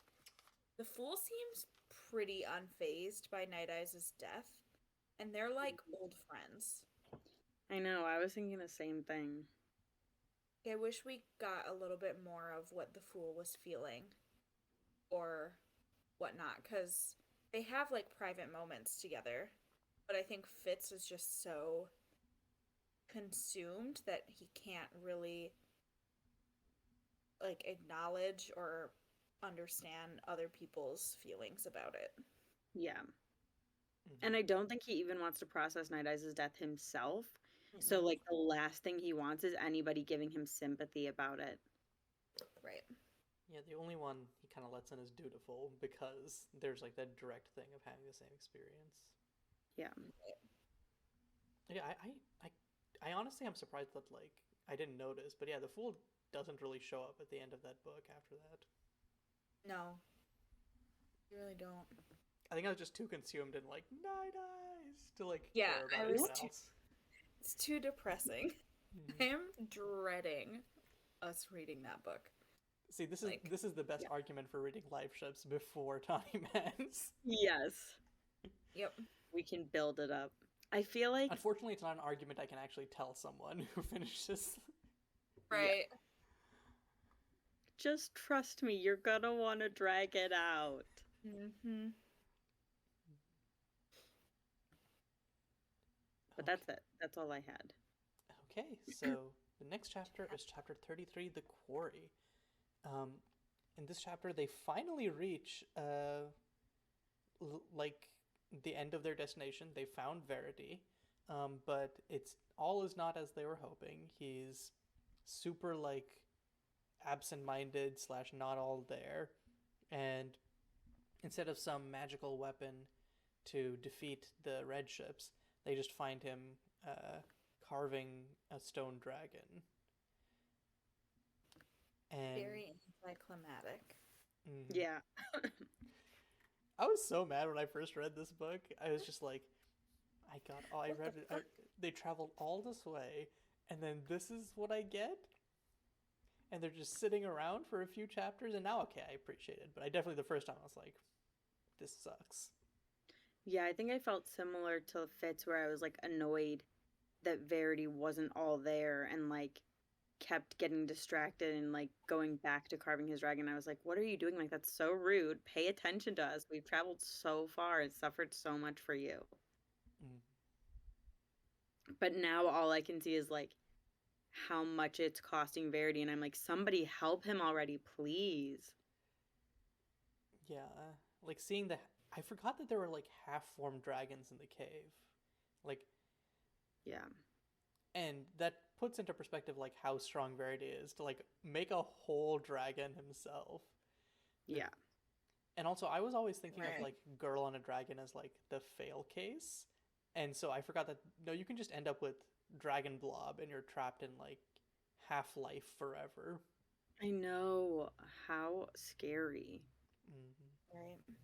the Fool seems pretty unfazed by Night Eyes' death, and they're like old friends. I know, I was thinking the same thing. I wish we got a little bit more of what the Fool was feeling or whatnot, because they have like private moments together, but I think Fitz is just so consumed that he can't really like acknowledge or understand other people's feelings about it. Yeah. And I don't think he even wants to process Night Eyes' death himself. So like the last thing he wants is anybody giving him sympathy about it. Right. Yeah, the only one he kind of lets in is Dutiful, because there's like that direct thing of having the same experience. Yeah. Yeah, I honestly am surprised that like I didn't notice, but yeah, the Fool doesn't really show up at the end of that book after that. No. You really don't. I think I was just too consumed in like Night Eyes to like care about I was anyone else. It's too depressing. I am dreading us reading that book. See, this is the best argument for reading live ships before time ends. Yes. Yep. We can build it up. I feel like unfortunately it's not an argument I can actually tell someone who finishes. Right. Yeah. Just trust me, you're gonna want to drag it out. Mm-hmm. But that's it. That's all I had. Okay, so the next chapter is chapter 33, The Quarry. In this chapter, they finally reach, like, the end of their destination. They found Verity, but all is not as they were hoping. He's super, like, absent-minded / not all there, and instead of some magical weapon to defeat the red ships, they just find him carving a stone dragon. And very anticlimactic. Yeah. I was so mad when I first read this book. I was just like, they traveled all this way, and then this is what I get? And they're just sitting around for a few chapters, and now, okay, I appreciate it. But I definitely, the first time, I was like, this sucks. Yeah, I think I felt similar to Fitz, where I was, like, annoyed that Verity wasn't all there and, like, kept getting distracted and, like, going back to carving his dragon. I was like, what are you doing? Like, that's so rude. Pay attention to us. We've traveled so far and suffered so much for you. But now all I can see is, like, how much it's costing Verity, and I'm like, somebody help him already, please. Yeah, like, seeing I forgot that there were, like, half-formed dragons in the cave. Like... Yeah. And that puts into perspective like how strong Verity is to like make a whole dragon himself. Yeah. And also, I was always thinking of Right. like girl on a dragon as like the fail case, and so I forgot that no, you can just end up with dragon blob and you're trapped in like half-life forever. I know. How scary. Hmm. Right.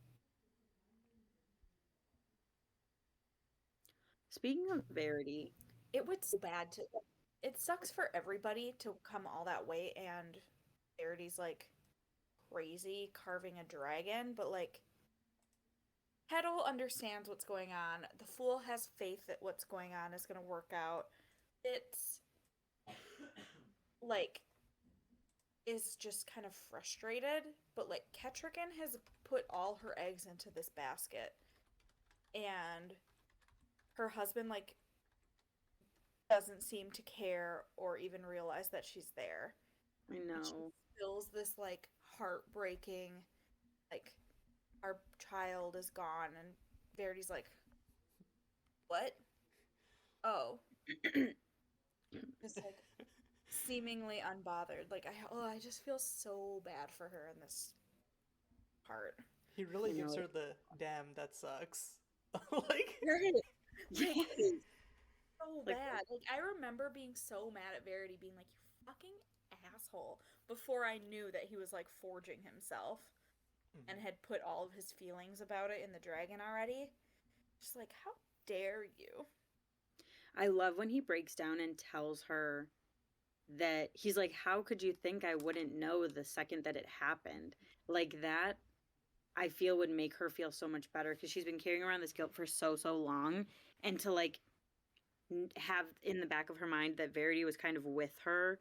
Speaking of Verity, It would so bad to. It sucks for everybody to come all that way, and Verity's like crazy carving a dragon, but like Kettle understands what's going on. The fool has faith that what's going on is going to work out. It's like is just kind of frustrated, but like Ketrigan has put all her eggs into this basket, and her husband like doesn't seem to care or even realize that she's there. I And she know. feels this like heartbreaking, like our child is gone, and Verity's like, what? Oh, just like seemingly unbothered. Like I just feel so bad for her in this part. He really I gives know. her the damn that sucks. Like, Right. Yes. So Like, bad. Like I remember being so mad at Verity, being like, "You fucking asshole," before I knew that he was like forging himself and mhm. had put all of his feelings about it in the dragon already. Just like, how dare you? I love when he breaks down and tells her that he's like, how could you think I wouldn't know the second that it happened? Like that, I feel would make her feel so much better because she's been carrying around this guilt for so long. And to like have in the back of her mind that Verity was kind of with her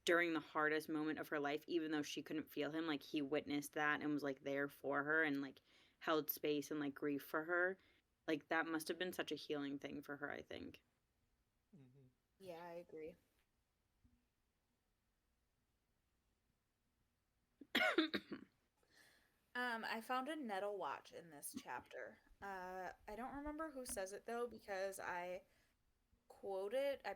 during the hardest moment of her life, even though she couldn't feel him, like he witnessed that and was like there for her and like held space and like grief for her. Like that must have been such a healing thing for her, I think. Mhm. Yeah, I agree. I found a nettle watch in this chapter. I don't remember who says it though because I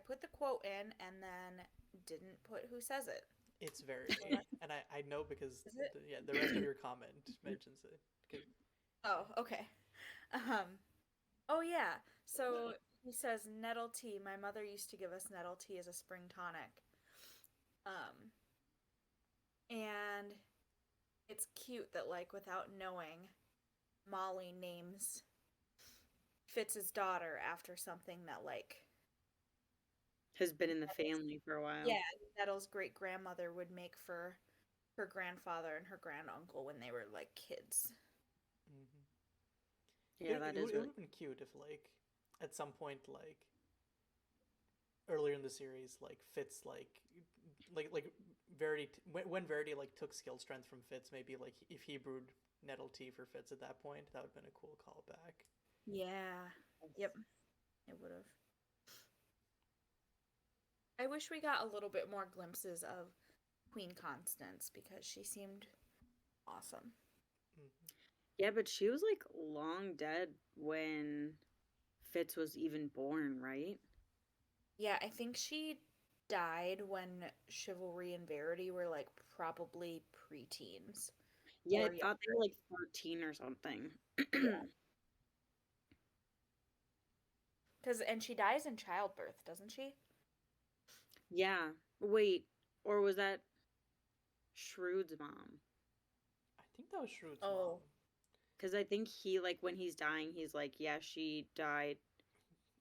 put the quote in and then didn't put who says it. It's Verity, and I know because Is it? yeah, the rest of your comment mentions it. 'Cause- Oh, okay. Um, oh yeah. So he says nettle tea. My mother used to give us nettle tea as a spring tonic. Um, and it's cute that like without knowing, Molly names Fitz's daughter after something that like Has been in the Nettle's, family for a while. yeah, Nettle's great grandmother would make for her grandfather and her granduncle when they were like kids. mhm. Yeah, that is It would really. have been cute if like at some point like earlier in the series like Fitz like Verity when Verity like took skill strength from Fitz, maybe like if he brewed nettle tea for Fitz at that point, that would have been a cool callback. Yeah. Yep. It would have. I wish we got a little bit more glimpses of Queen Constance because she seemed awesome. Hmm. Yeah, but she was like long dead when Fitz was even born, right? Yeah, I think she died when Chivalry and Verity were like probably preteens Yeah, I or thought they younger. were like 13 or something. Yeah. Cause and she dies in childbirth, doesn't she? Yeah. Wait, or was that Shrewd's mom? I think that was Shrewd's mom. Oh, Because I think he, like, when he's dying, he's like, yeah, she died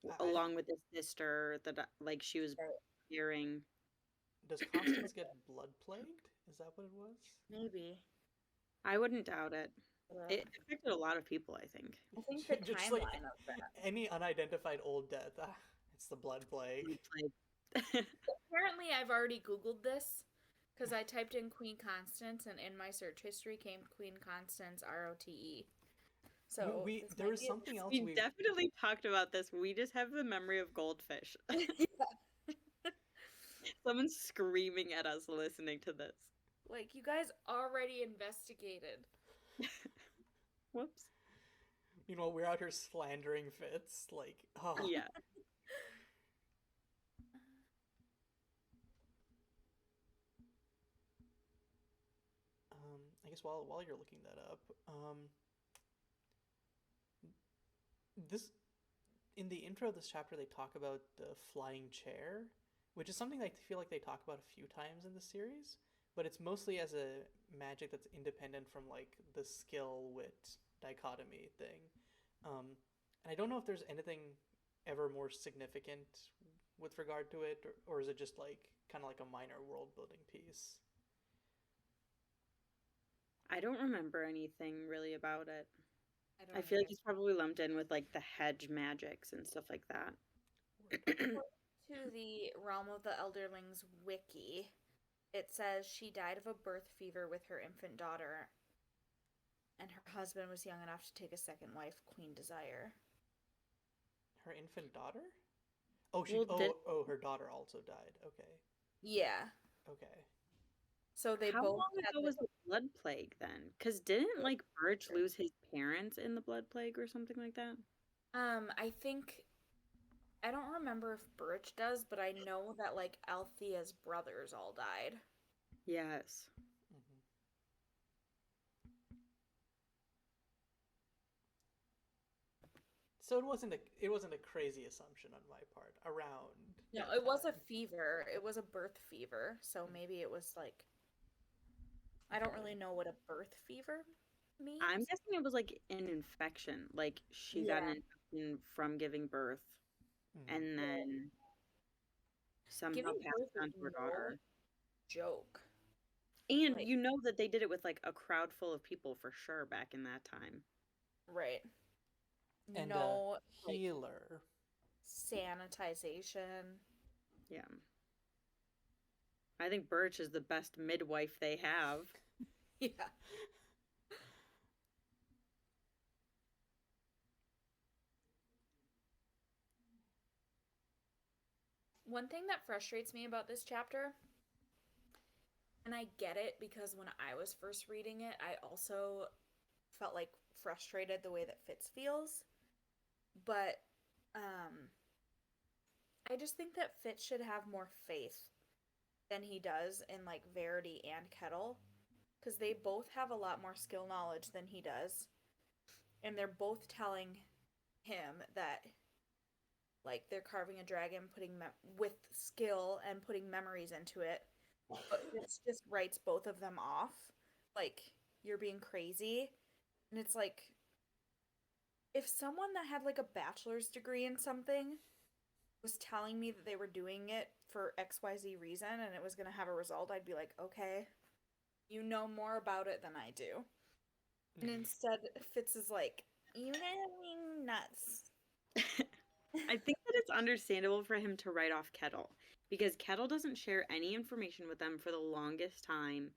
I along with his sister that, like, she was right. bearing. does Constance get blood plagued? Is that what it was? Maybe. I wouldn't doubt it. Uh, It affected a lot of people, I think. I think the Just like timeline of that. any unidentified old death. Ah, it's the blood plague. Like, Apparently, I've already Googled this because I typed in Queen Constance and in my search history came Queen Constance ROTE. So We this there might was be a something else we we definitely talked about this. We just have the memory of goldfish. Someone's screaming at us listening to this. like you guys already investigated. Whoops. meanwhile we're out here slandering Fitz like oh Yeah. guess while you're looking that up, this in the intro of this chapter they talk about the flying chair, which is something I feel like they talk about a few times in the series, but it's mostly as a magic that's independent from like the skill wit dichotomy thing. And I don't know if there's anything ever more significant with regard to it, or is it just like kind of like a minor world building piece? I don't remember anything really about it. I I don't feel like either. it's probably lumped in with like the hedge magics and stuff like that. To the Realm of the Elderlings wiki, it says she died of a birth fever with her infant daughter, and her husband was young enough to take a second wife, Queen Desire. Her infant daughter? Oh, her daughter also died. Okay. Yeah. Okay. So they How both long had ago was the blood plague then? Because didn't like Birch lose his parents in the blood plague or something like that? I think I don't remember if Birch does, but I know that like Althea's brothers all died. Yes. Mm-hmm. So it wasn't a crazy assumption on my part around. No, that it was a time. fever. It was a birth fever. So maybe it was like I don't really know what a birth fever means. I'm guessing it was like an infection. Like she got an infection from giving birth Mm-hmm. and then somehow Giving passed birth it on is to her no daughter. joke. And Like, you know that they did it with like a crowd full of people for sure back in that time. right. And No like healer. sanitization. Yeah. I think Birch is the best midwife they have. Yeah. One thing that frustrates me about this chapter, and I get it because when I was first reading it, I also felt like frustrated the way that Fitz feels. But I just think that Fitz should have more faith than he does in like Verity and Kettle because they both have a lot more skill knowledge than he does. And they're both telling him that like they're carving a dragon with skill and putting memories into it, but Fitz just writes both of them off like you're being crazy. And it's like if someone that had like a bachelor's degree in something was telling me that they were doing it for XYZ reason and it was going to have a result, I'd be like, okay, you know more about it than I do. And instead, Fitz is like, you have me nuts. I think that it's understandable for him to write off Kettle because Kettle doesn't share any information with them for the longest time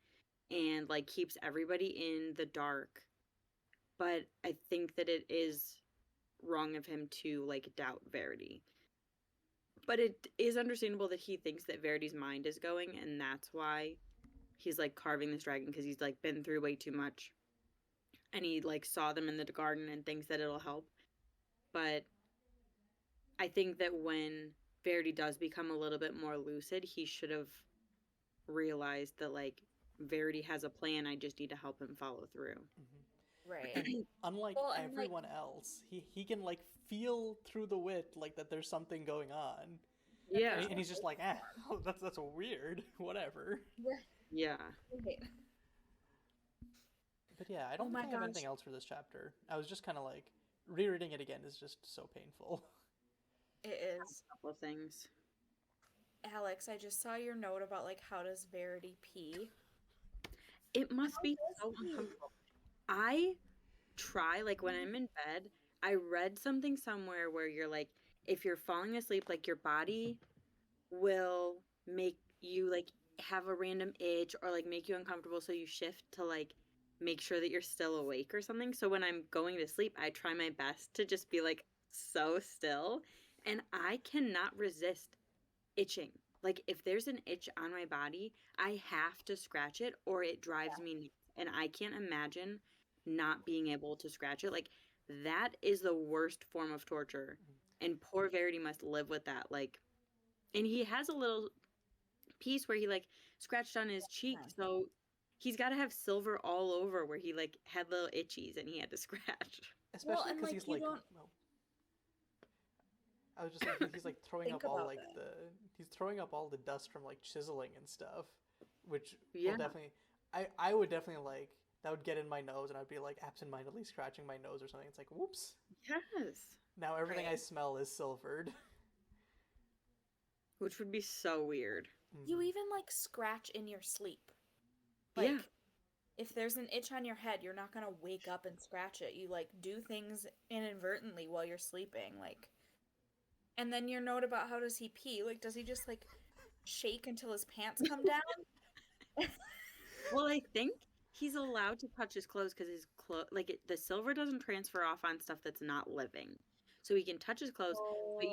and like keeps everybody in the dark. But I think that it is wrong of him to like doubt Verity. But it is understandable that he thinks that Verity's mind is going, and that's why he's like carving this dragon because he's like been through way too much. And he like saw them in the garden and thinks that it'll help. But I think that when Verity does become a little bit more lucid, he should have realized that like Verity has a plan. I just need to help him follow through. Mm-hmm. Right. And unlike Well, and, like- everyone else, he can like feel through the wit like that there's something going on. Yeah. And he's just like, that's weird. Whatever. Yeah. Right. But yeah, I don't Oh think my I have gosh. anything else for this chapter. I was just kind of like rereading it again is just so painful. It is. A couple of things. Alex, I just saw your note about like how does Verity pee? It must How be does so he? uncomfortable. I try, like when I'm in bed, I read something somewhere where you're like, if you're falling asleep, like your body will make you like have a random itch or like make you uncomfortable. So you shift to like make sure that you're still awake or something. So when I'm going to sleep, I try my best to just be like so still. And I cannot resist itching. Like if there's an itch on my body, I have to scratch it or it drives me nuts. And I can't imagine not being able to scratch it. Like that is the worst form of torture. And poor Verity must live with that. Like, and he has a little piece where he like scratched on his cheek. So he's got to have silver all over where he like had little itchies and he had to scratch. Especially and, because like, he's you like, don't- well, I was just like, he's like throwing Think up all about like that. he's throwing up all the dust from like chiseling and stuff, which Yeah. will definitely, I would definitely like, that would get in my nose and I'd be like absentmindedly scratching my nose or something. It's like, whoops, Yes. now everything I Right. smell is silvered. Which would be so weird. You Mhm. even like scratch in your sleep. Like, Yeah. if there's an itch on your head, you're not gonna wake up and scratch it. You like do things inadvertently while you're sleeping, like. And then your note about how does he pee? Like, does he just like shake until his pants come down? Well, I think he's allowed to touch his clothes because his the silver doesn't transfer off on stuff that's not living. So he can touch his clothes, but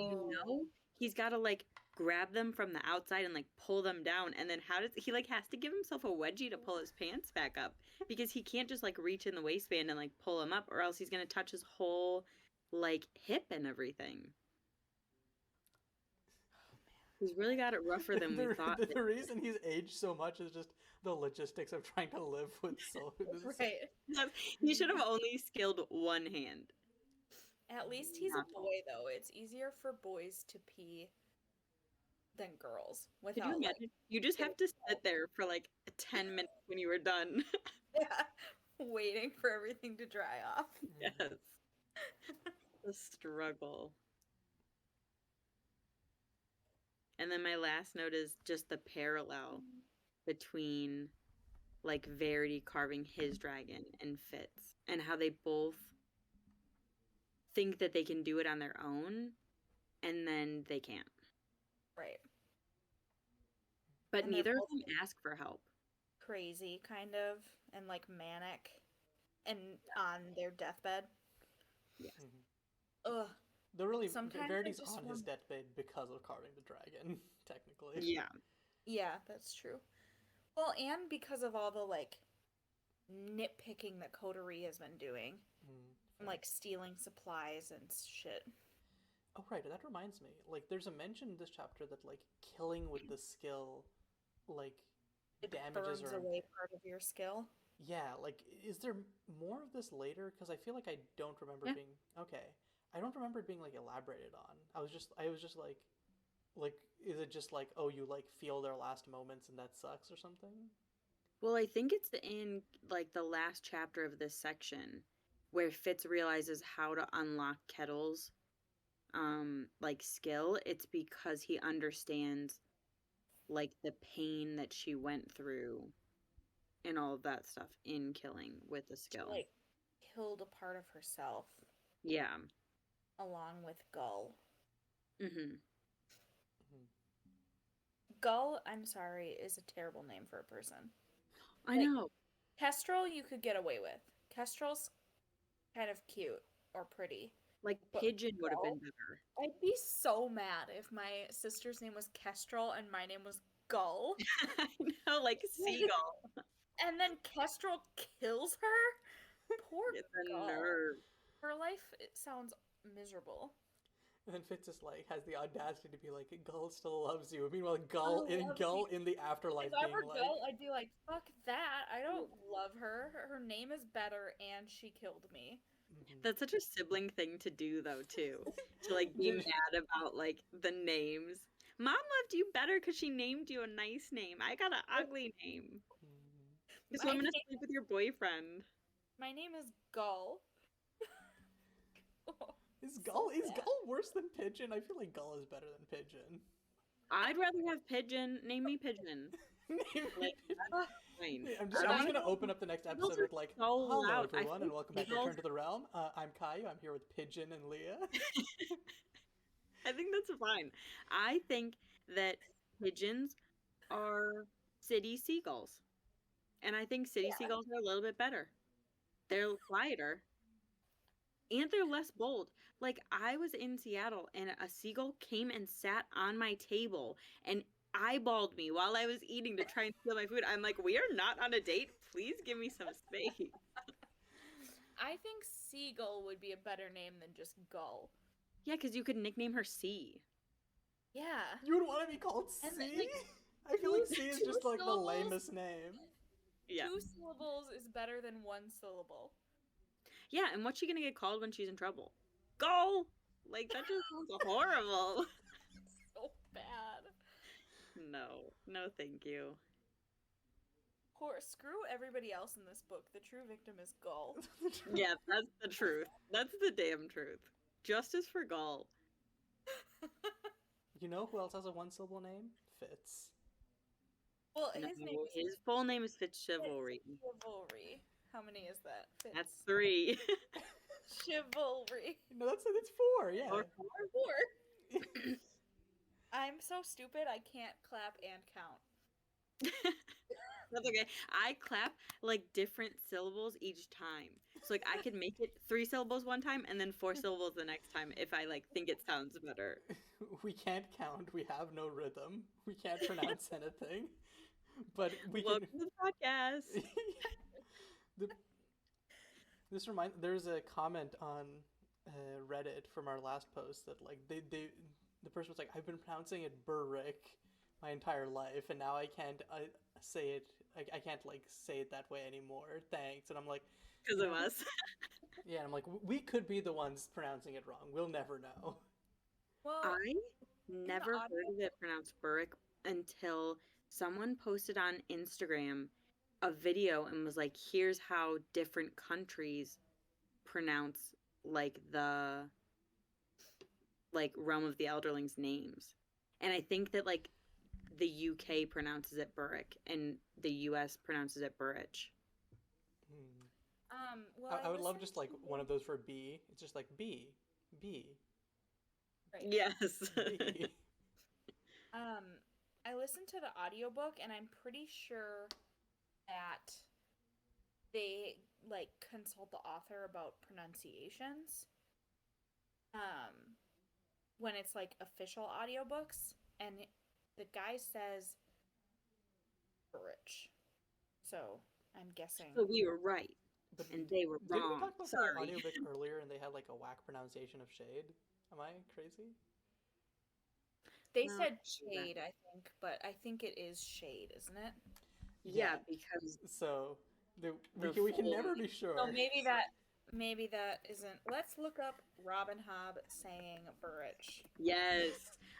he's got to like grab them from the outside and like pull them down. And then how does he like has to give himself a wedgie to pull his pants back up because he can't just like reach in the waistband and like pull them up, or else he's gonna touch his whole like hip and everything. He's really got it rougher than we thought. The reason he's aged so much is just the logistics of trying to live with silver. Right. He should have only skilled one hand. At least he's Not a boy, though. It's easier for boys to pee than girls. Could you Without like, imagine? You just have to sit there for like 10 minutes when you were done. waiting for everything to dry off. Yes. The struggle. And then my last note is just the parallel between like Verity carving his dragon and Fitz, and how they both think that they can do it on their own and then they can't. Right. But And they're neither of both them ask for help. crazy, kind of, and like manic, and on their deathbed. Yes. Ugh. They're really, Sometimes I Verity's just on his want- deathbed because of carving the dragon, technically. Yeah. Yeah, that's true. Well, and because of all the like nitpicking that Coterie has been doing, and like stealing supplies and shit. Oh, right, that reminds me. Like, there's a mention in this chapter that, like, killing with the skill, like, It damages burns or... away part of your skill. Yeah, like, is there more of this later? Because I feel like I don't remember Yeah. being... Okay. I don't remember it being, like, elaborated on. I was just like, is it just like, oh, you, like, feel their last moments and that sucks or something? Well, I think it's in like the last chapter of this section where Fitz realizes how to unlock Kettle's like skill. It's because he understands like the pain that she went through and all of that stuff in killing with the skill. Like killed a part of herself Yeah. along with Gull. Mm-hmm. Gull, I'm sorry, is a terrible name for a person. I Like, know. Kestrel you could get away with. Kestrel's kind of cute or pretty. Like But Pigeon would have been Gull? better. I'd be so mad if my sister's name was Kestrel and my name was Gull. I know, like Seagull. And then Kestrel kills her? Poor The Gull. nerve. Her life, it sounds miserable. And then Fitz just, like, has the audacity to be like, Gull still loves you. Meanwhile, Gull in the afterlife If I being were like... Gull, I'd be like, fuck that. I don't love her. Her name is better and she killed me. That's such a sibling thing to do, though, too. To like be mad about like the names. Mom loved you better because she named you a nice name. I got an ugly name. So I'm gonna sleep with your boyfriend. My name is Gull. Is Gull worse than Pigeon? I feel like Gull is better than Pigeon. I'd rather have Pigeon. Name me Pigeon. Like, that's fine. I'm just gonna open up the next episode with like, so hello loud. I everyone, and think welcome back to Return to the Realm. I'm Kayiu. I'm here with Pigeon and Leah. I think that's fine. I think that pigeons are city seagulls. And I think city seagulls are a little bit better. They're quieter. And they're less bold. Like, I was in Seattle and a seagull came and sat on my table and eyeballed me while I was eating to try and steal my food. I'm like, we are not on a date. Please give me some space. I think Seagull would be a better name than just Gull. Yeah, because you could nickname her C. Yeah. You would want to be called C? And then, like, I feel like C is two just like the syllables? lamest name. Yeah. 2 syllables is better than 1 syllable. Yeah, and what's she gonna get called when she's in trouble? Go! Like, that just sounds horrible. So bad. No, thank you. Screw everybody else in this book. The true victim is Gull. Yeah, that's the truth. That's the damn truth. Justice for Gull. You know who else has a one-syllable name? Fitz. Well, No, his name is his full name is Fitzchivalry. Chivalry. How many is that? Fitz. That's 3. Chivalry. No, that's 4. Yeah. Or 4. I'm so stupid. I can't clap and count. That's okay. I clap like different syllables each time. So like I could make it 3 syllables one time and then 4 syllables the next time if I like think it sounds better. We can't count. We have no rhythm. We can't pronounce anything. But we Welcome can. to the podcast. This reminds. There's a comment on Reddit from our last post that like the person was like, I've been pronouncing it Burrick my entire life, and now I can't say it. I can't like say it that way anymore. Thanks. And I'm like, Because of us. yeah. And I'm like, we could be the ones pronouncing it wrong. We'll never know. Well, I never heard of it pronounced Burrick until someone posted on Instagram a video and was like, here's how different countries pronounce like the realm of the Elderlings names. And I think that like the UK pronounces it Burrick and the US pronounces it Burrich. well, I would love just like one of those for B. It's just like B. Right. Yes. B. I listened to the audiobook and I'm pretty sure that they like consult the author about pronunciations. When it's like official audiobooks, and the guy says Burrich. So I'm guessing. So we were right. But And they were didn't we wrong. talk about Sorry. the audiobook earlier and they had like a whack pronunciation of shade? Am I crazy? They No, said shade, I think, but I think it is shade, isn't it? Yeah, because So we The can full- never be sure. So maybe that isn't. Let's look up Robin Hobb saying Burrich. yes,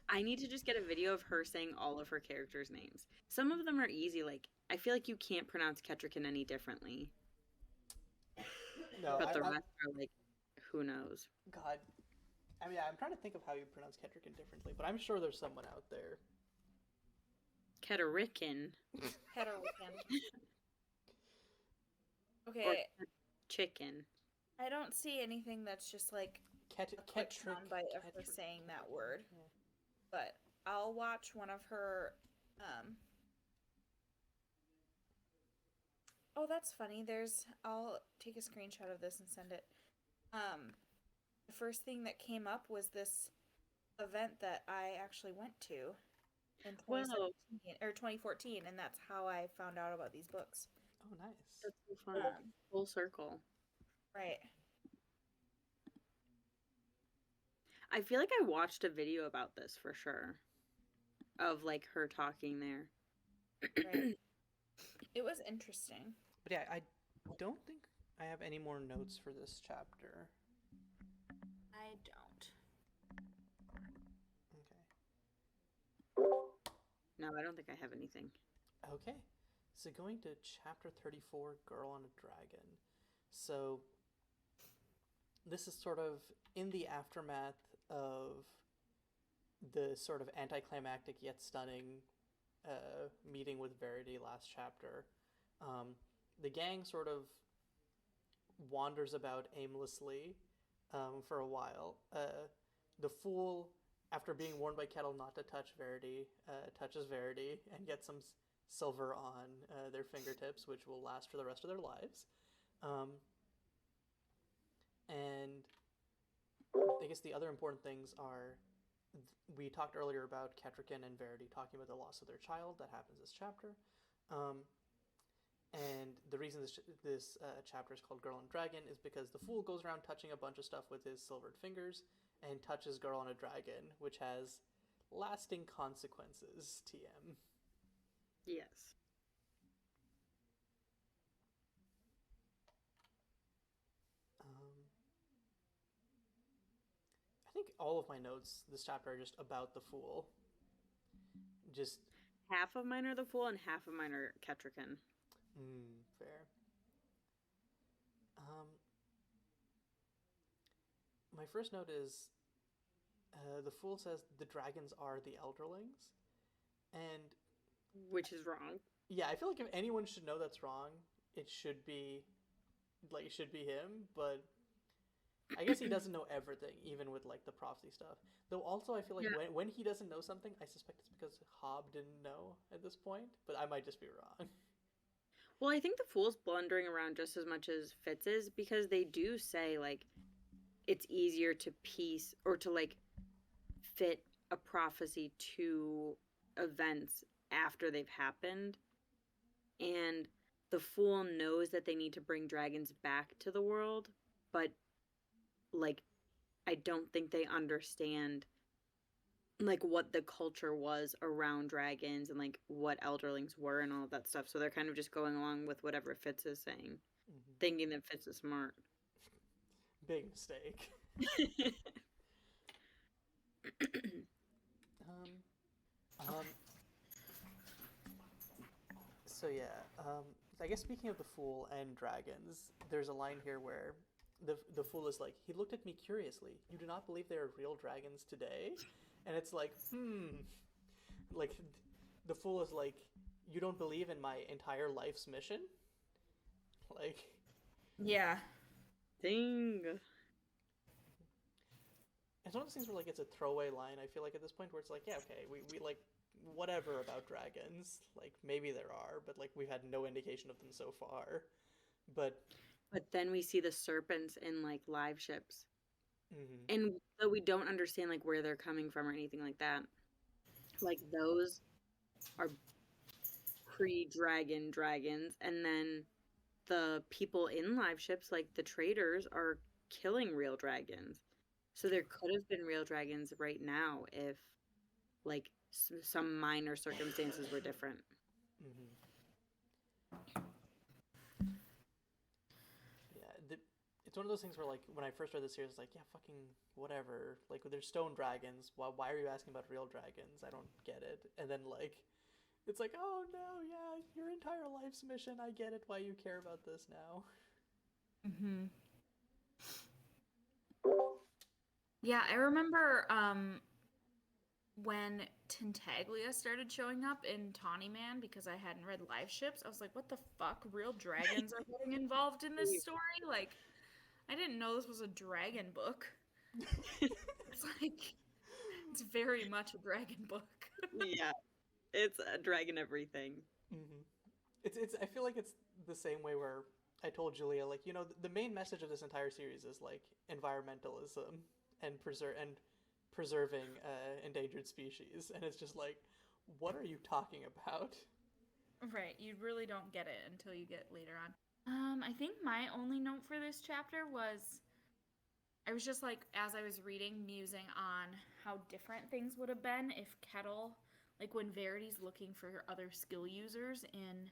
I need to just get a video of her saying all of her characters' names. Some of them are easy. Like I feel like you can't pronounce Kettrican any differently. No, But the rest are like, who knows? God. I mean, I'm trying to think of how you pronounce Kettrican differently, but I'm sure there's someone out there. Ketterican. Heterowiccan. Or Okay, chicken. I don't see anything that's just like a quick Kettrick. soundbite of her saying that word. Yeah. But I'll watch one of her. Oh, that's funny. I'll take a screenshot of this and send it. The first thing that came up was this event that I actually went to in 2017 or 2014, and that's how I found out about these books. Oh, nice. That's so fun. Full circle. Right. I feel like I watched a video about this for sure. Of like her talking there. Right. It was interesting. But yeah, I don't think I have any more notes for this chapter. I don't. Okay. No, I don't think I have anything. Okay. So going to chapter 34, Girl on a Dragon. So this is sort of in the aftermath of the sort of anticlimactic yet stunning meeting with Verity last chapter. The gang sort of wanders about aimlessly for a while. The fool, after being warned by Kettle not to touch Verity, touches Verity and gets some silver on their fingertips, which will last for the rest of their lives. And I guess the other important things are, we talked earlier about Kettrican and Verity talking about the loss of their child. That happens this chapter. And the reason this chapter is called Girl on a Dragon is because the fool goes around touching a bunch of stuff with his silvered fingers and touches Girl on a Dragon, which has lasting consequences, TM. Yes. think all of my notes this chapter are just about the Fool. Just Half of mine are the Fool and half of mine are Ketrican. fair. My first note is the Fool says the dragons are the Elderlings, and Which is wrong. yeah, I feel like if anyone should know that's wrong, it should be him, but I guess he doesn't know everything, even with like the prophecy stuff. Though also I feel like when he doesn't know something, I suspect it's because Hobb didn't know at this point, but I might just be wrong. Well, I think the Fool's blundering around just as much as Fitz is, because they do say, like, it's easier to piece or to, like, fit a prophecy to events after they've happened. And the Fool knows that they need to bring dragons back to the world, but, like, I don't think they understand, like, what the culture was around dragons and, like, what Elderlings were and all of that stuff. So they're kind of just going along with whatever Fitz is saying, thinking that Fitz is smart. Big mistake. So yeah, I guess speaking of the Fool and dragons, there's a line here where the Fool is like, he looked at me curiously. You do not believe there are real dragons today? And it's like, like the Fool is like, you don't believe in my entire life's mission? Like, Yeah. Ding. it's one of those things where like it's a throwaway line, I feel like at this point, where it's like, yeah, okay, we like whatever about dragons, like maybe there are, but like we've had no indication of them so far. But then we see the serpents in, like, live ships. And though we don't understand, like, where they're coming from or anything like that, like, those are pre-dragon dragons. And then the people in live ships, like the traders, are killing real dragons. So there could have been real dragons right now if, like, some minor circumstances were different. Yeah, it's one of those things where, like, when I first read the series, it's like, yeah, fucking whatever. Like, there's stone dragons. Why are you asking about real dragons? I don't get it. And then, like, it's like, oh no, yeah, your entire life's mission. I get it. Why you care about this now? Yeah, I remember when Tintaglia started showing up in Tawny Man, because I hadn't read Live Ships, I was like, what the fuck? Real dragons are getting involved in this story? Like, I didn't know this was a dragon book. It's like, it's very much a dragon book. Yeah, it's a dragon everything. It's. I feel like it's the same way where I told Julia, like, you know, the main message of this entire series is like environmentalism and preserving endangered species, and it's just like, what are you talking about? Right, you really don't get it until you get later on. I think my only note for this chapter was, I was just like, as I was reading, musing on how different things would have been if Kettle, like when Verity's looking for other skill users in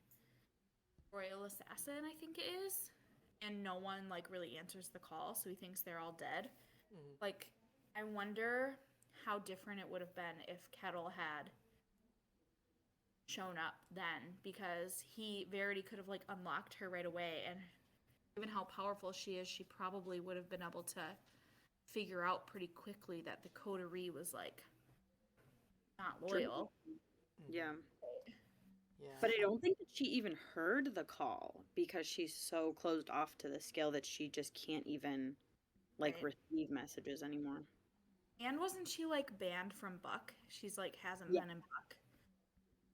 Royal Assassin, I think it is, and no one like really answers the call, so he thinks they're all dead. Like, I wonder how different it would have been if Kettle had shown up then, because Verity could have like unlocked her right away, and given how powerful she is, she probably would have been able to figure out pretty quickly that the coterie was like not loyal. Yeah. But I don't think that she even heard the call, because she's so closed off to the skill that she just can't even, like, receive messages anymore. And wasn't she like banned from Buck? She's like hasn't been in Buck.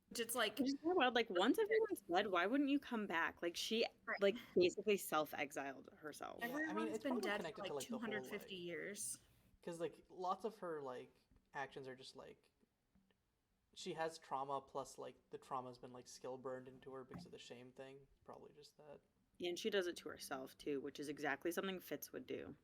Which it's like, wild. Like, once everyone's dead, why wouldn't you come back? Like, she like basically self-exiled herself. Everyone's I mean, it's been probably dead connected for like to like 250 the whole, like, years. because like lots of her like actions are just like, she has trauma plus like the trauma's been like skill burned into her because of the shame thing. Probably just that. And she does it to herself too, which is exactly something Fitz would do.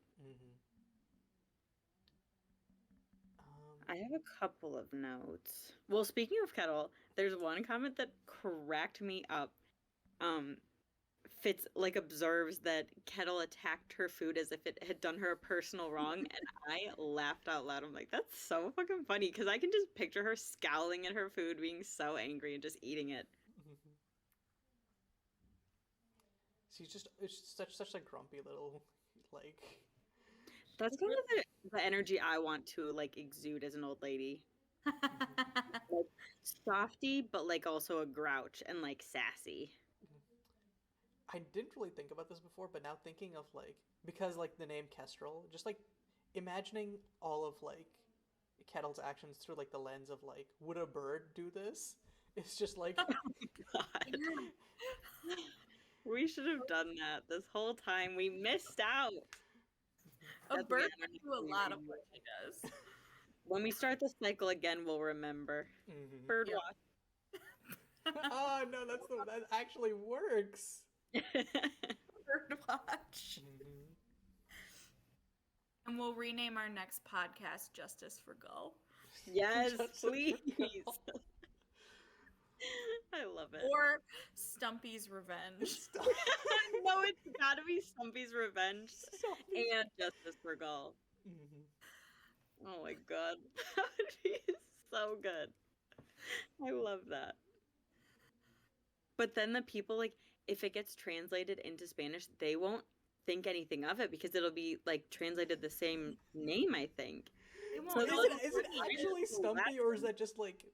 I have a couple of notes. Well, speaking of Kettle, there's one comment that cracked me up. Fitz like observes that Kettle attacked her food as if it had done her a personal wrong, and I laughed out loud. I'm like, that's so fucking funny because I can just picture her scowling at her food, being so angry, and just eating it. Mhm. She's just it's such a grumpy little like. That's kind of the energy I want to like exude as an old lady. Like softy, but like also a grouch and like sassy. I didn't really think about this before, but now thinking of like because like the name Kestrel, just like imagining all of like Kettle's actions through like the lens of like would a bird do this? It's just like God. We should have done that this whole time. We missed out. A That's bird again can our do a next lot of review. what she does. When we start the cycle again, we'll remember. Mhm. Bird Yep. watch. Oh no, that actually works. Bird watch. Mhm. And we'll rename our next podcast Justice for Gull. Yes, Justice for please. Girl. I love it. Or Stumpy's Revenge. Stop. No, it's gotta be Stumpy's Revenge Stumpy's- and Justice for Gull. Mhm. Oh my god. That would be so good. I love that. But then the people, like, if it gets translated into Spanish, they won't think anything of it because it'll be, like, translated the same name, I think. They So won't Is know it, it's is it funny. actually It's Stumpy, or is that just like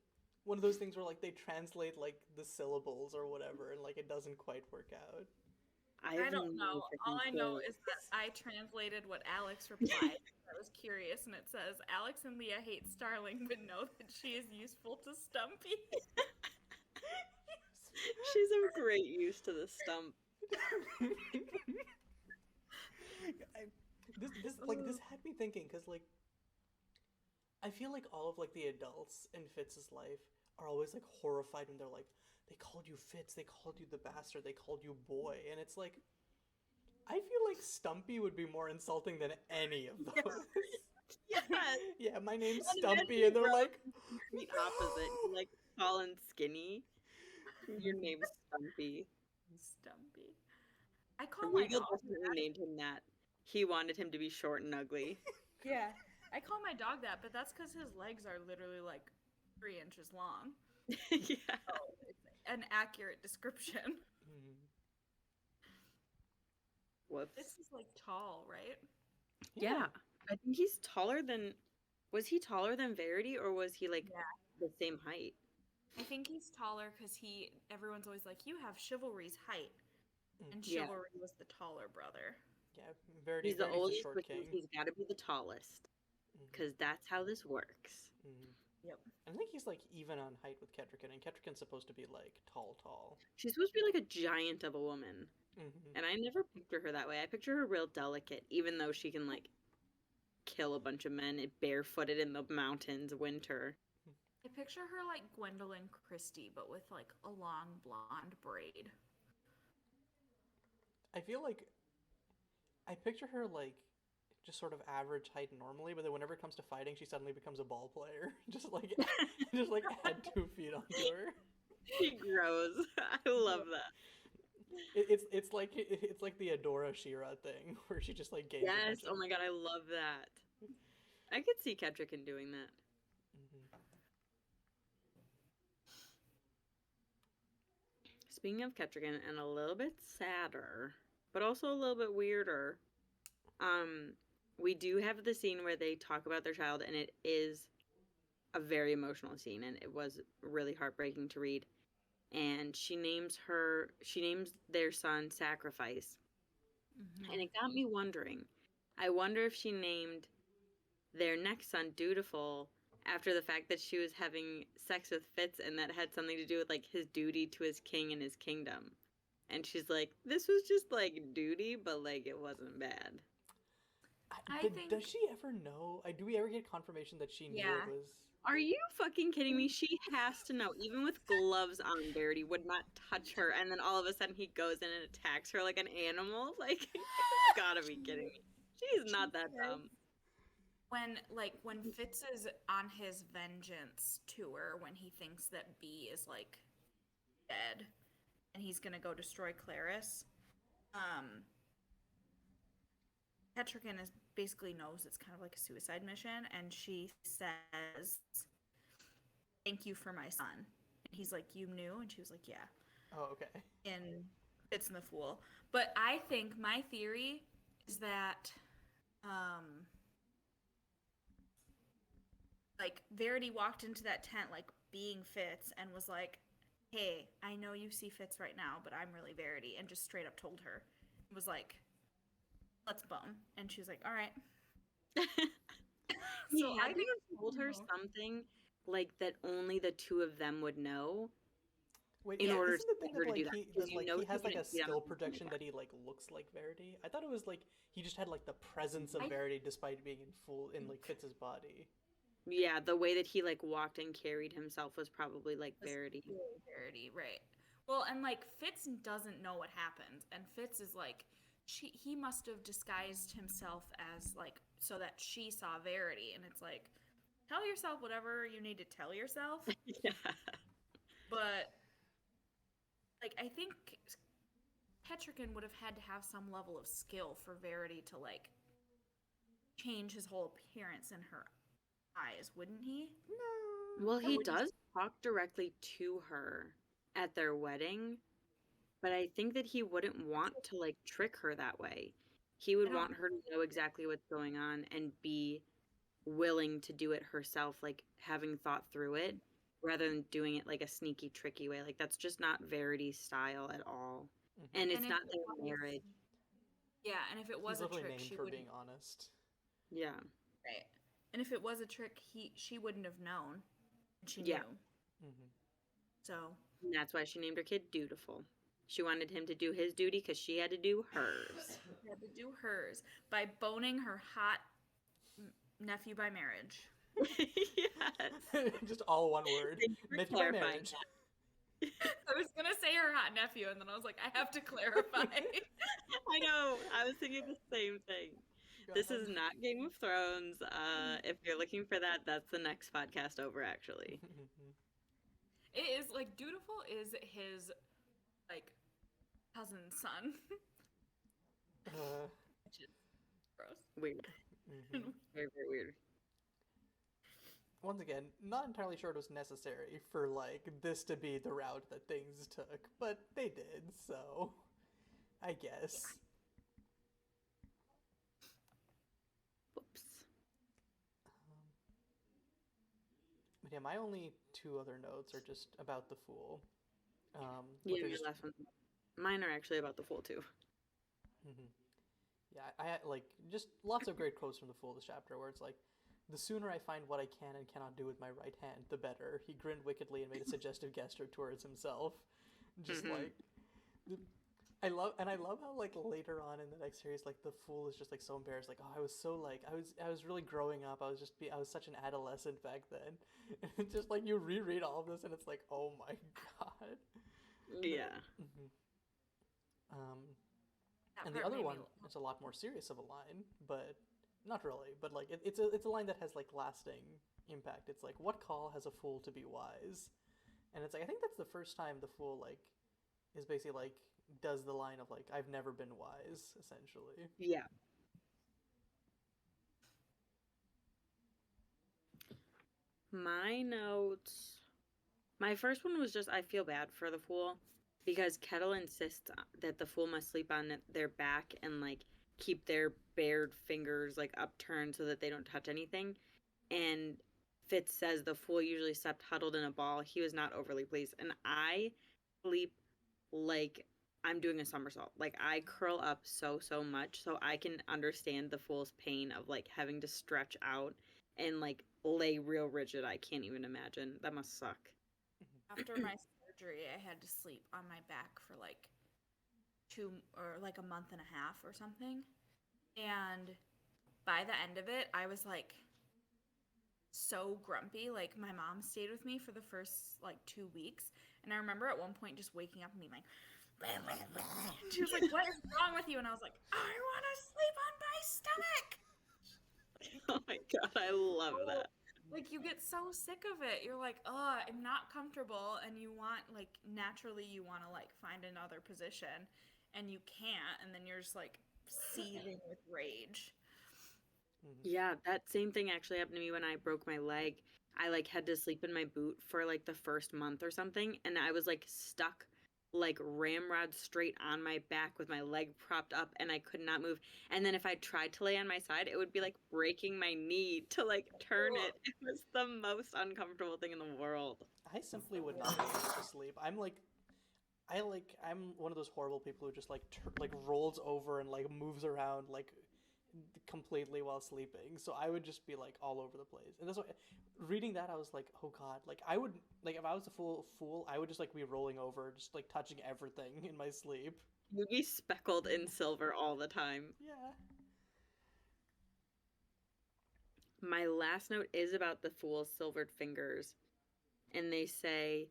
one of those things where like they translate like the syllables or whatever, and like it doesn't quite work out? I have don't no know. All freaking I know clue. is that I translated what Alex replied. I was curious, and it says Alex and Leah hate Starling, but know that she is useful to Stumpy. She's of great use to the stump. This had me thinking because like I feel like all of like the adults in Fitz's life are always like horrified when they're like they called you Fitz, they called you the bastard, they called you boy, and it's like I feel like Stumpy would be more insulting than any of those. Yes. Yeah, my name's And then Stumpy, he and they're wrote like complete opposite. Like tall and skinny. Your name's Stumpy. Stumpy. I call my Regal dog definitely named him that. He wanted him to be short and ugly. Yeah. I call my dog that, but that's because his legs are literally like 3 inches long. Yeah. So it's an accurate description. "Hmm, Whoops. This is like tall, right? Yeah. I think he's taller than. Was he taller than Verity, or was he like Yeah. the same height? I think he's taller because everyone's always like, you have Chivalry's height. And Yeah. Chivalry was the taller brother. Yeah, Verity, He's the Verity's a oldest, short which king. means he's got to be the tallest, Mhm, because that's how this works. mhm. Yep. I think he's like even on height with Kettrican, and Kettrican's supposed to be like tall. She's supposed to be like a giant of a woman, Mhm. and I never picture her that way. I picture her real delicate, even though she can like kill a bunch of men barefooted in the mountains winter. I picture her like Gwendolyn Christie, but with like a long blonde braid. I feel like I picture her like just sort of average height normally, but then whenever it comes to fighting, she suddenly becomes a ball player. just like add 2 feet onto her. She grows. I love that. It's like the Adora Shira thing where she just like gains. a Yes. bunch of- Oh my god, I love that. I could see Kettrican doing that. Mhm. Speaking of Kettrican, and a little bit sadder, but also a little bit weirder, we do have the scene where they talk about their child, and it is a very emotional scene, and it was really heartbreaking to read. And she names their son Sacrifice. And it got me wondering. I wonder if she named their next son Dutiful after the fact that she was having sex with Fitz, and that had something to do with like his duty to his king and his kingdom. And she's like, this was just like duty, but like it wasn't bad. Does she ever know? Do we ever get confirmation that she knew Yeah. it was? Are you fucking kidding me? She has to know. Even with gloves on, Verity would not touch her, and then all of a sudden he goes in and attacks her like an animal. Like, you gotta be kidding me. She's not that dumb. When Fitz is on his vengeance tour, when he thinks that B is like dead and he's gonna go destroy Clarice, Petrican is basically knows it's kind of like a suicide mission, and she says, "Thank you for my son." And he's like, "You knew?" And she was like, "Yeah." Oh, okay. And Fitz and the Fool. But I think my theory is that, like, Verity walked into that tent, like, being Fitz, and was like, "Hey, I know you see Fitz right now, but I'm really Verity," and just straight up told her. It was like, "Let's bone." And she was like, "All right." He So had I to think, have told her something like that only the two of them would know Wait, in yeah, order isn't the thing for her that to do like that. he Because that you like know he she has like a wouldn't see them skill as a projection guy. that he like looks like Verity? I thought it was like he just had like the presence of I- Verity despite being in like Fitz's body. Yeah, the way that he like walked and carried himself was probably like was Verity. really Verity, right? Well, and like Fitz doesn't know what happened, and Fitz is like, he must have disguised himself as like so that she saw Verity, and it's like, tell yourself whatever you need to tell yourself, Yeah. but like I think Petrican would have had to have some level of skill for Verity to like change his whole appearance in her eyes, wouldn't he? Well, Or he would he does talk directly to her at their wedding, but I think that he wouldn't want to like trick her that way. He I would don't want her to know exactly what's going on and be willing to do it herself, like having thought through it rather than doing it like a sneaky, tricky way. Like that's just not Verity's style at all. Hmm. And and it's if not it their was, marriage. yeah, and if it was He's a literally trick, named she for wouldn't. being honest. Yeah. Right. And if it was a trick, she wouldn't have known. And she Yeah. knew. Hmm. So And that's why she named her kid Dutiful. She wanted him to do his duty because she had to do hers. she had to do hers by boning her hot nephew by marriage. Yes. Just all one word. Thank you for Nephew by clarifying marriage. I was gonna say her hot nephew, and then I was like, I have to clarify. I know. I was thinking the same thing. This is not Game of Thrones. If you're looking for that, that's the next podcast over, actually. It is like Dutiful is his like cousin's son, which is gross. Weird. Mhm. Very, very weird. Once again, not entirely sure it was necessary for like this to be the route that things took, but they did, so I guess. Whoops. But yeah, my only two other notes are just about the fool. Yeah, Which are your just last one. Mine are actually about the Fool, too. mhm. Yeah, I had like just lots of great quotes from the fool this chapter where it's like, the sooner I find what I can and cannot do with my right hand, the better. He grinned wickedly and made a suggestive gesture towards himself. Just Mhm. like I love how like later on in the next series, like the fool is just like so embarrassed, like, oh, I was so like I was really growing up. I was such an adolescent back then. And it's just like you reread all of this and it's like, oh my god. Yeah. Mhm. Um, That and the part other made one me. is a lot more serious of a line, but not really. But like it's a line that has like lasting impact. It's like, what call has a fool to be wise? And it's like I think that's the first time the fool like is basically like does the line of like I've never been wise essentially. Yeah. My notes. My first one was just I feel bad for the Fool because Kettle insists that the Fool must sleep on their back and like keep their bared fingers like upturned so that they don't touch anything. And Fitz says the Fool usually slept huddled in a ball. He was not overly pleased. And I sleep like I'm doing a somersault. Like I curl up so much so I can understand the Fool's pain of like having to stretch out and like lay real rigid. I can't even imagine. That must suck. After my surgery, I had to sleep on my back for like 2 or like a month and a half or something. And by the end of it, I was like so grumpy. Like my mom stayed with me for the first like 2 weeks. And I remember at one point just waking up and being like, she was like, "What is wrong with you?" And I was like, "I want to sleep on my stomach." Oh my god, I love that. Like you get so sick of it. You're like, "Oh, I'm not comfortable," and you want like naturally you want to like find another position. and you can't, and then you're just like seething with rage. Yeah, that same thing actually happened to me when I broke my leg. I like had to sleep in my boot for like the first month or something, and I was like stuck like ramrod straight on my back with my leg propped up and I could not move. And then if I tried to lay on my side, it would be like breaking my knee to like turn it. It was the most uncomfortable thing in the world. I simply would not be able to sleep. I'm one of those horrible people who just like rolls over and like moves around like completely while sleeping. So I would just be like all over the place. And that's why reading that I was like, oh god, like I would like if I was a fool, I would just like be rolling over, just like touching everything in my sleep. You'd be speckled in silver all the time. Yeah. My last note is about the fool's silvered fingers. And they say,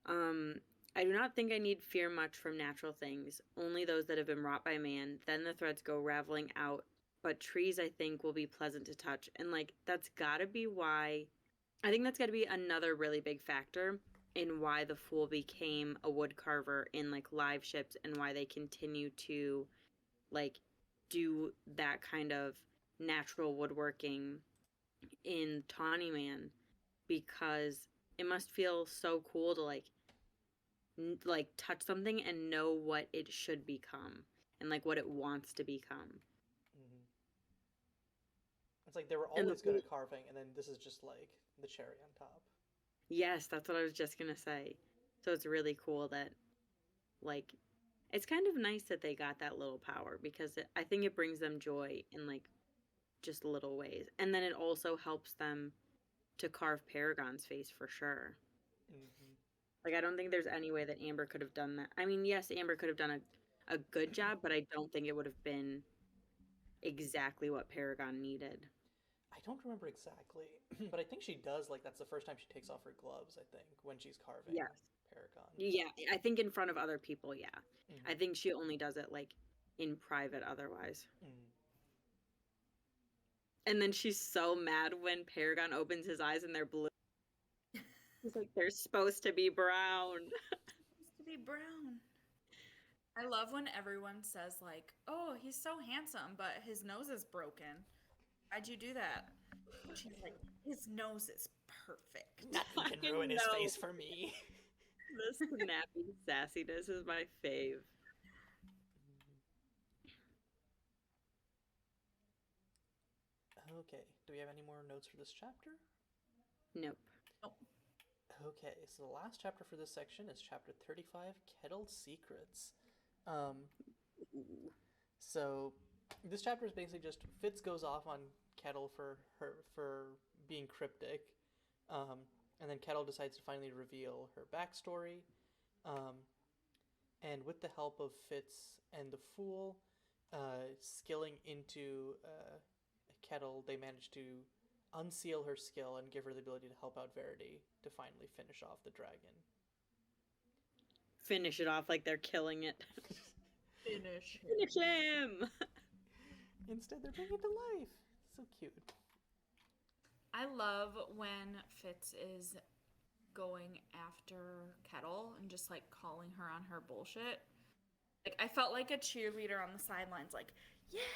I do not think I need fear much from natural things, only those that have been wrought by man. Then the threads go raveling out. But trees, I think, will be pleasant to touch. And, like, that's gotta be why. I think that's gotta be another really big factor in why the fool became a wood carver in, like, live ships and why they continue to, like, do that kind of natural woodworking in Tawny Man, because it must feel so cool to like touch something and know what it should become and like what it wants to become. Mm-hmm. It's like they were And always good at carving, and then this is just like the cherry on top. yes, that's what I was just gonna say. So it's really cool that like it's kind of nice that they got that little power because I think it brings them joy in like just little ways, and then it also helps them to carve Paragon's face for sure. Mm-hmm. Like, I don't think there's any way that Amber could have done that. I mean, yes, Amber could have done a good job, but I don't think it would have been exactly what Paragon needed. I don't remember exactly, but I think she does. Like that's the first time she takes off her gloves. I think when she's carving Yes. Paragon. Yeah, I think in front of other people, yeah. Mm-hmm. I think she only does it like in private otherwise. Mm-hmm. And then she's so mad when Paragon opens his eyes and they're blue. He's like, they're supposed to be brown. Supposed to be brown. I love when everyone says like, "Oh, he's so handsome, but his nose is broken. Why'd you do that?" She's like, "His nose is perfect." Nothing can ruin his face for me. The snappy sassiness is my fave. Okay, do we have any more notes for this chapter? Nope. Okay, so the last chapter for this section is chapter 35, Kettle Secrets. Um, so this chapter is basically just Fitz goes off on Kettle for being cryptic, and then Kettle decides to finally reveal her backstory. And with the help of Fitz and the Fool, skilling into Kettle, they manage to unseal her skill and give her the ability to help out Verity to finally finish off the dragon. Finish it off like they're killing it. Finish him! Instead, they're bringing it to life. So cute. I love when Fitz is going after Kettle and just like calling her on her bullshit. Like I felt like a cheerleader on the sidelines, like, yes!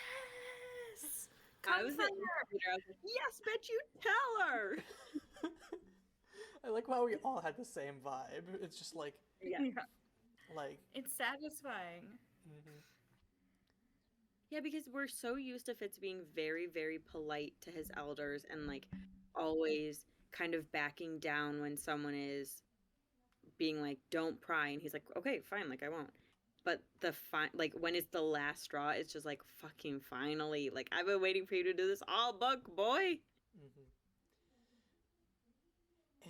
I was like, yes, bitch, you tell her! I like how we all had the same vibe. It's just like, Yeah. like It's satisfying. Mm-hmm. Yeah, because we're so used to Fitz being very, very polite to his elders and like always kind of backing down when someone is being like, don't pry, and he's like, okay, fine, like I won't. But like when it's the last straw, it's just like fucking finally. Like I've been waiting for you to do this all book, boy. Mm-hmm.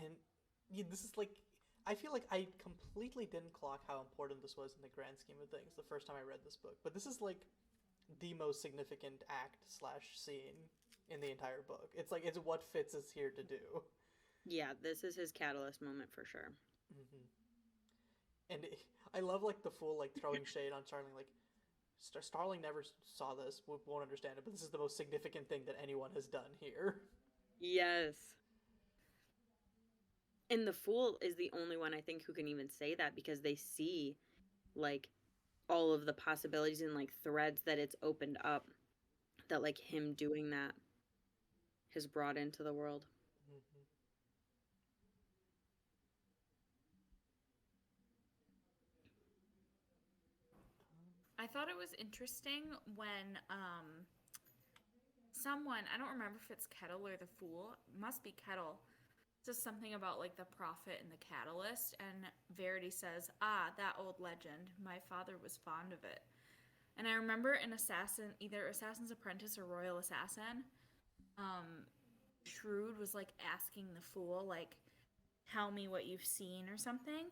And yeah, this is like, I feel like I completely didn't clock how important this was in the grand scheme of things the first time I read this book. But this is like the most significant act / scene in the entire book. It's like it's what Fitz is here to do. Yeah, this is his catalyst moment for sure. Mm-hmm. And I love like the Fool like throwing shade on Starling, like Starling never saw this, won't understand it, but this is the most significant thing that anyone has done here. Yes. And the Fool is the only one I think who can even say that because they see like all of the possibilities and like threads that it's opened up that like him doing that has brought into the world. Mm-hmm. I thought it was interesting when someone, I don't remember if it's Kettle or the Fool, it must be Kettle, says something about like the prophet and the catalyst, and Verity says, "Ah, that old legend. My father was fond of it." And I remember in either Assassin's Apprentice or Royal Assassin, um, Shrewd was like asking the Fool, like, "Tell me what you've seen" or something.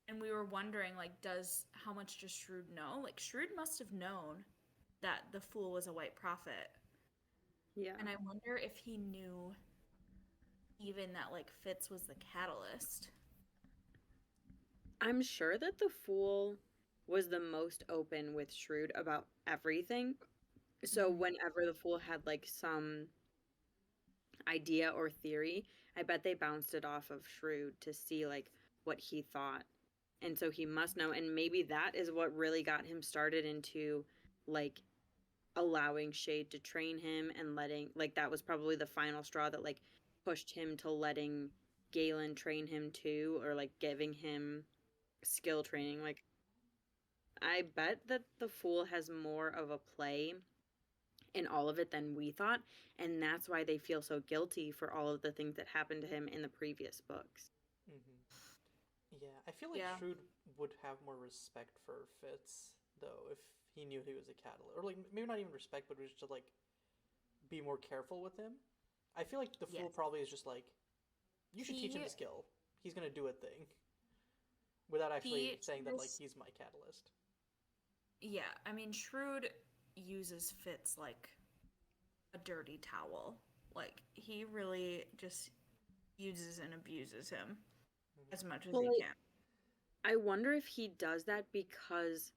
And we were wondering, like, how much does Shrewd know? Like, Shrewd must have known that the Fool was a white prophet. Yeah. And I wonder if he knew even that like Fitz was the catalyst. I'm sure that the Fool was the most open with Shrewd about everything. So whenever the Fool had like some idea or theory, I bet they bounced it off of Shrewd to see like what he thought. And so he must know, and maybe that is what really got him started into like allowing Shade to train him and letting like that was probably the final straw that like pushed him to letting Galen train him too, or like giving him skill training. Like I bet that the Fool has more of a play in all of it than we thought, and that's why they feel so guilty for all of the things that happened to him in the previous books. Mm-hmm. Yeah, I feel like Yeah. Shrewd would have more respect for Fitz though if he knew he was a catalyst, or like maybe not even respect, but was just like be more careful with him. I feel like the Fool Yes. probably is just like, you should teach him He the skill. He's gonna do a thing, without actually he saying that like he's my catalyst. Yeah, I mean Shrewd uses Fitz like a dirty towel. Like he really just uses and abuses him as much as Well, he can. I wonder if he does that because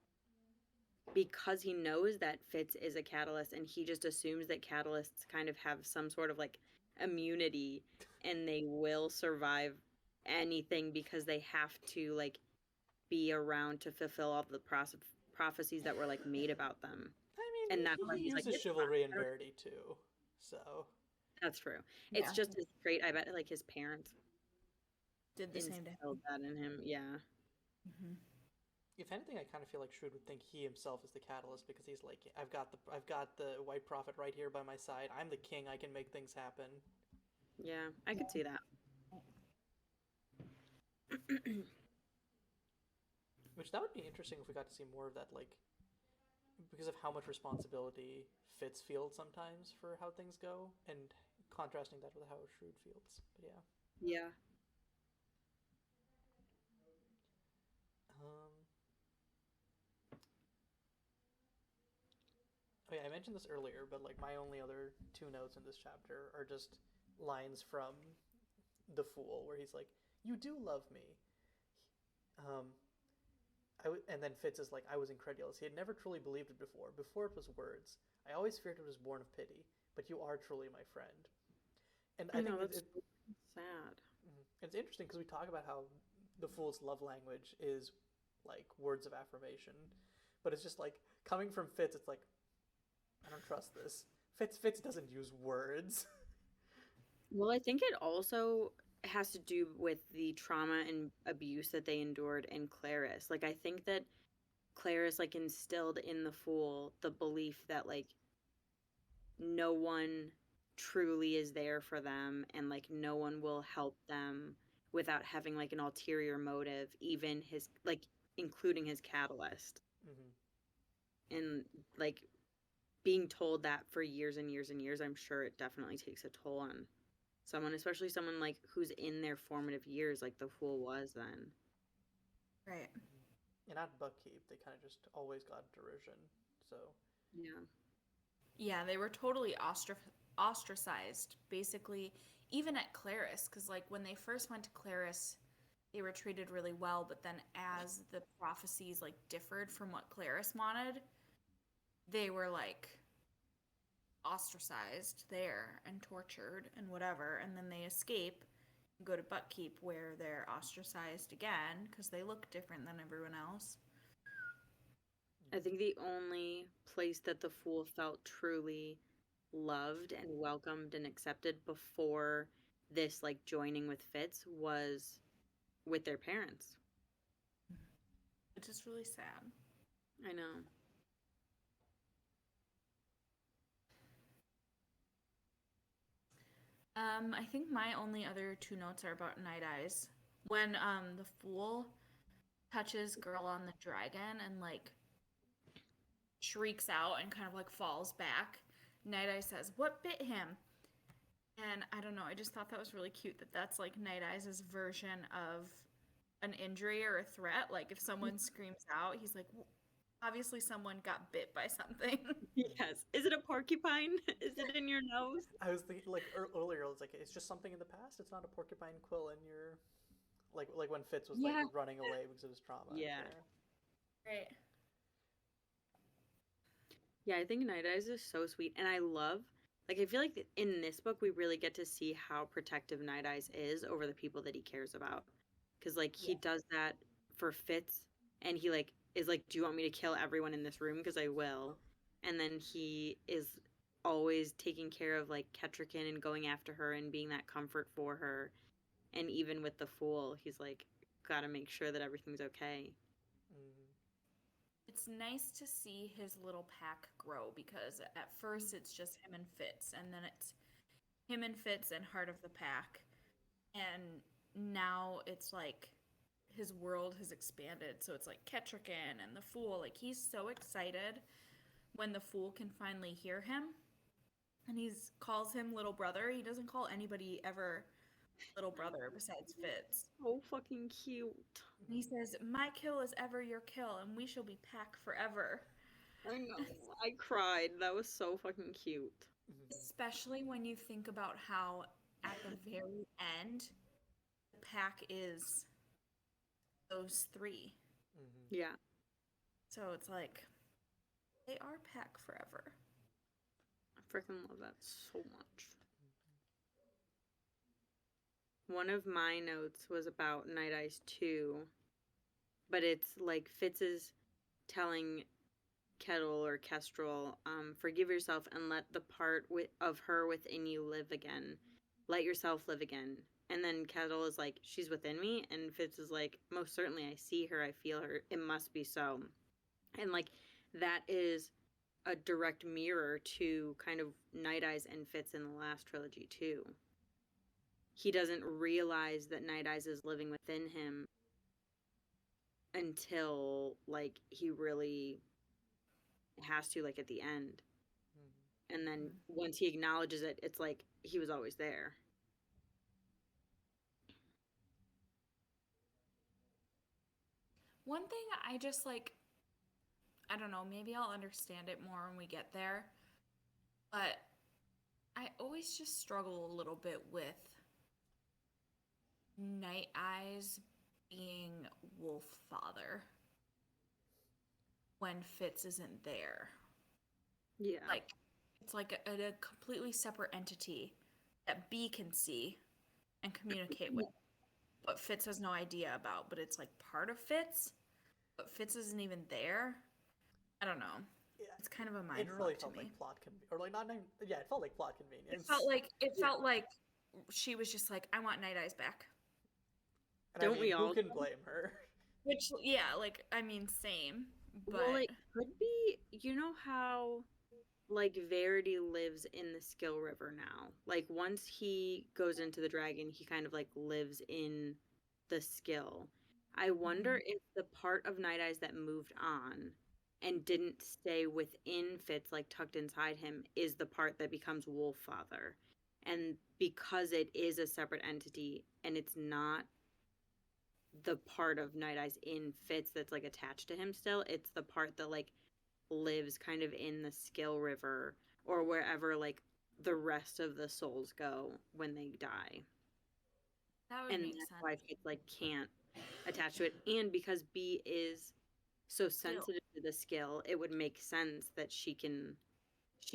he knows that Fitz is a catalyst and he just assumes that catalysts kind of have some sort of like immunity and they will survive anything because they have to like be around to fulfill all the prophecies that were like made about them. I And that's mean, why he he's like, uses it's chivalry and fine. Verity too, so That's true. Yeah, It's just his trait. I bet like his parents did the same to instilled him. that in him. Yeah. Mm-hmm. if anything, I kind of feel like Shrewd would think he himself is the catalyst because he's like, I've got the White Prophet right here by my side. I'm the king. I can make things happen. Yeah. I could see that. Which that would be interesting if we got to see more of that, like because of how much responsibility Fitz feels sometimes for how things go, and contrasting that with how Shrewd feels. But yeah. Yeah. Um, oh yeah, I mentioned this earlier, but like my only other two notes in this chapter are just lines from the Fool, where he's like, "You do love me." Um, and then Fitz is like, "I was incredulous. He had never truly believed it before. Before it was words. I always feared it was born of pity. But you are truly my friend." And I I think know that's so sad. it's interesting because we talk about how the Fool's love language is like words of affirmation, but it's just like coming from Fitz. It's like, I don't trust this. Fitz doesn't use words. Well, I think it also has to do with the trauma and abuse that they endured in Claris. Like I think that Claris like instilled in the Fool the belief that like no one truly is there for them and like no one will help them without having like an ulterior motive, even his like including his catalyst. Mm-hmm. And like being told that for years and years and years, I'm sure it definitely takes a toll on someone, especially someone like who's in their formative years like the Fool was then. Right. And at Buckkeep, they kind of just always got derision. So Yeah. Yeah, they were totally ostracized, basically, even at Claris, because like when they first went to Claris, they were treated really well, but then as the prophecies like differed from what Claris wanted, they were like ostracized there and tortured and whatever, and then they escape and go to Buckkeep where they're ostracized again because they look different than everyone else. I think the only place that the Fool felt truly loved and welcomed and accepted before this like joining with Fitz was with their parents. Which is really sad. I know. I think my only other two notes are about Night Eyes. When the Fool touches Girl on the dragon and like shrieks out and kind of like falls back, Night Eyes says, "What bit him?" And I don't know, I just thought that was really cute that that's like Night Eyes' version of an injury or a threat. Like if someone screams out, he's like, obviously someone got bit by something. Yes. Is it a porcupine? Is it in your nose? I was thinking like earlier. I was like, it's just something in the past. It's not a porcupine quill in your like when Fitz was like Yeah. running away because of his trauma. I'm Yeah. sure. Right. Yeah, I think Night Eyes is so sweet. And I love, like, I feel like in this book, we really get to see how protective Night Eyes is over the people that he cares about. Because, like, he Yeah. does that for Fitz, and he, like, is like, do you want me to kill everyone in this room? Because I will. And then he is always taking care of, like, Ketrican and going after her and being that comfort for her. And even with the Fool, he's like, gotta make sure that everything's okay. Mm. It's nice to see his little pack grow because at first it's just him and Fitz, and then it's him and Fitz and Heart of the Pack. And now it's like his world has expanded. So it's like Ketrican and the Fool. Like he's so excited when the Fool can finally hear him. And he calls him little brother. He doesn't call anybody ever little brother besides Fitz. So fucking cute. And he says, "My kill is ever your kill, and we shall be pack forever." I know. I cried. That was so fucking cute. Especially when you think about how at the very end, the pack is those three. Mm-hmm. Yeah. So it's like, they are pack forever. I freaking love that so much. One of my notes was about Night Eyes 2, but it's like Fitz is telling Kettle or Kestrel, forgive yourself and let the part of her within you live again. Let yourself live again. And then Kettle is like, she's within me. And Fitz is like, most certainly, I see her, I feel her. It must be so. And like, that is a direct mirror to kind of Night Eyes and Fitz in the last trilogy, too. He doesn't realize that Night Eyes is living within him until, like, he really has to, like, at the end. Mm-hmm. And then once he acknowledges it, it's like he was always there. One thing I just like, I don't know, maybe I'll understand it more when we get there, but I always just struggle a little bit with Night Eyes being Wolf Father when Fitz isn't there. Yeah. Like, it's like a completely separate entity that B can see and communicate with, but Fitz has no idea about, but it's like part of Fitz, but Fitz isn't even there. I don't know. Yeah, It's kind of a mind it really fuck felt to me. like plot or like not. Yeah, it felt like plot convenience. It felt like she was just like, I want Night Eyes back. And Don't I mean, we who all? can blame her? Which, yeah, like, I mean, same. But Well, it could be, you know how, like, Verity lives in the Skill River now. Like, once he goes into the dragon, he kind of, like, lives in the skill. I wonder if the part of Night Eyes that moved on and didn't stay within Fitz, like, tucked inside him, is the part that becomes Wolf Father. And because it is a separate entity and it's not the part of Night Eyes in Fitz that's like attached to him still, it's the part that like lives kind of in the Skill River or wherever like the rest of the souls go when they die. that would And make that's sense. why Fitz like can't attach to it. And because B is so sensitive to the skill, it would make sense that she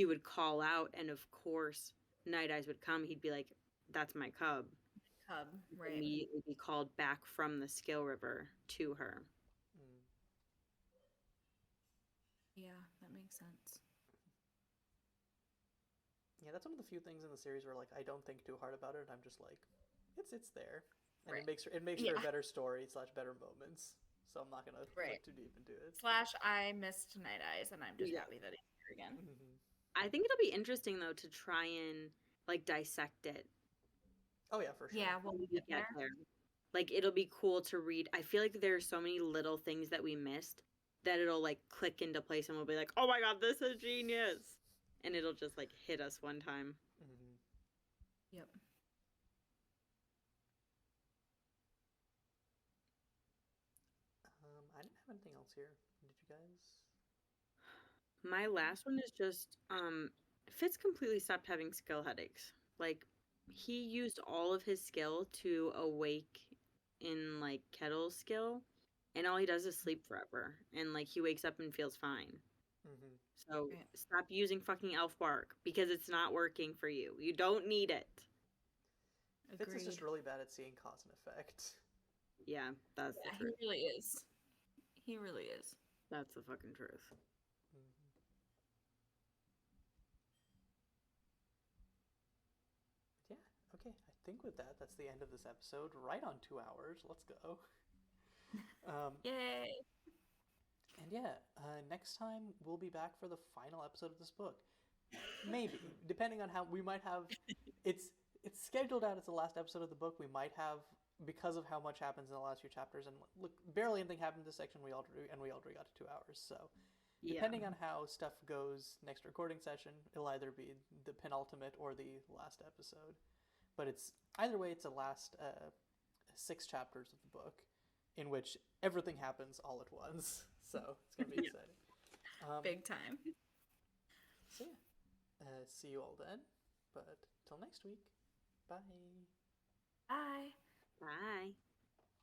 would call out, and of course Night Eyes would come. He'd be like, that's my cub. Cub, right. Immediately be called back from the Skill River to her. Yeah, that makes sense. Yeah, that's one of the few things in the series where like I don't think too hard about it. I'm just like, it's there, and Right. it makes for a better story / better moments. So I'm not gonna Right. look too deep into it. / I missed Night Eyes, and I'm just Yeah. happy that he's here again. Mm-hmm. I think it'll be interesting though to try and like dissect it. Oh yeah, for sure. Yeah, well, we get there. Like it'll be cool to read. I feel like there's so many little things that we missed that it'll like click into place and we'll be like, "Oh my god, this is genius." And it'll just like hit us one time. Mm-hmm. Yep. I didn't have anything else here. Did you guys? My last one is just Fitz completely stopped having skill headaches. Like he used all of his skill to awake in like Kettle's skill, and all he does is sleep forever. And like he wakes up and feels fine. Mm-hmm. So Right. stop using fucking elf bark because it's not working for you. You don't need it. Fitz is Agreed. just really bad at seeing cause and effect. Yeah, that's Yeah, the he truth. really is. He really is. That's the fucking truth. Mm-hmm. Yeah. Okay. I think with that, that's the end of this episode. Right on 2 hours. Let's go. Yay! And yeah, next time we'll be back for the final episode of this book. Maybe, depending on how we might have. It's scheduled out as the last episode of the book. We might have, because of how much happens in the last few chapters, and look, barely anything happened in this section. We already got to 2 hours. So depending on how stuff goes next recording session, it'll either be the penultimate or the last episode. But it's either way, it's the last 6 chapters of the book, in which everything happens all at once. So it's gonna be exciting. Big time. So yeah, see you all then. But till next week, bye. Bye.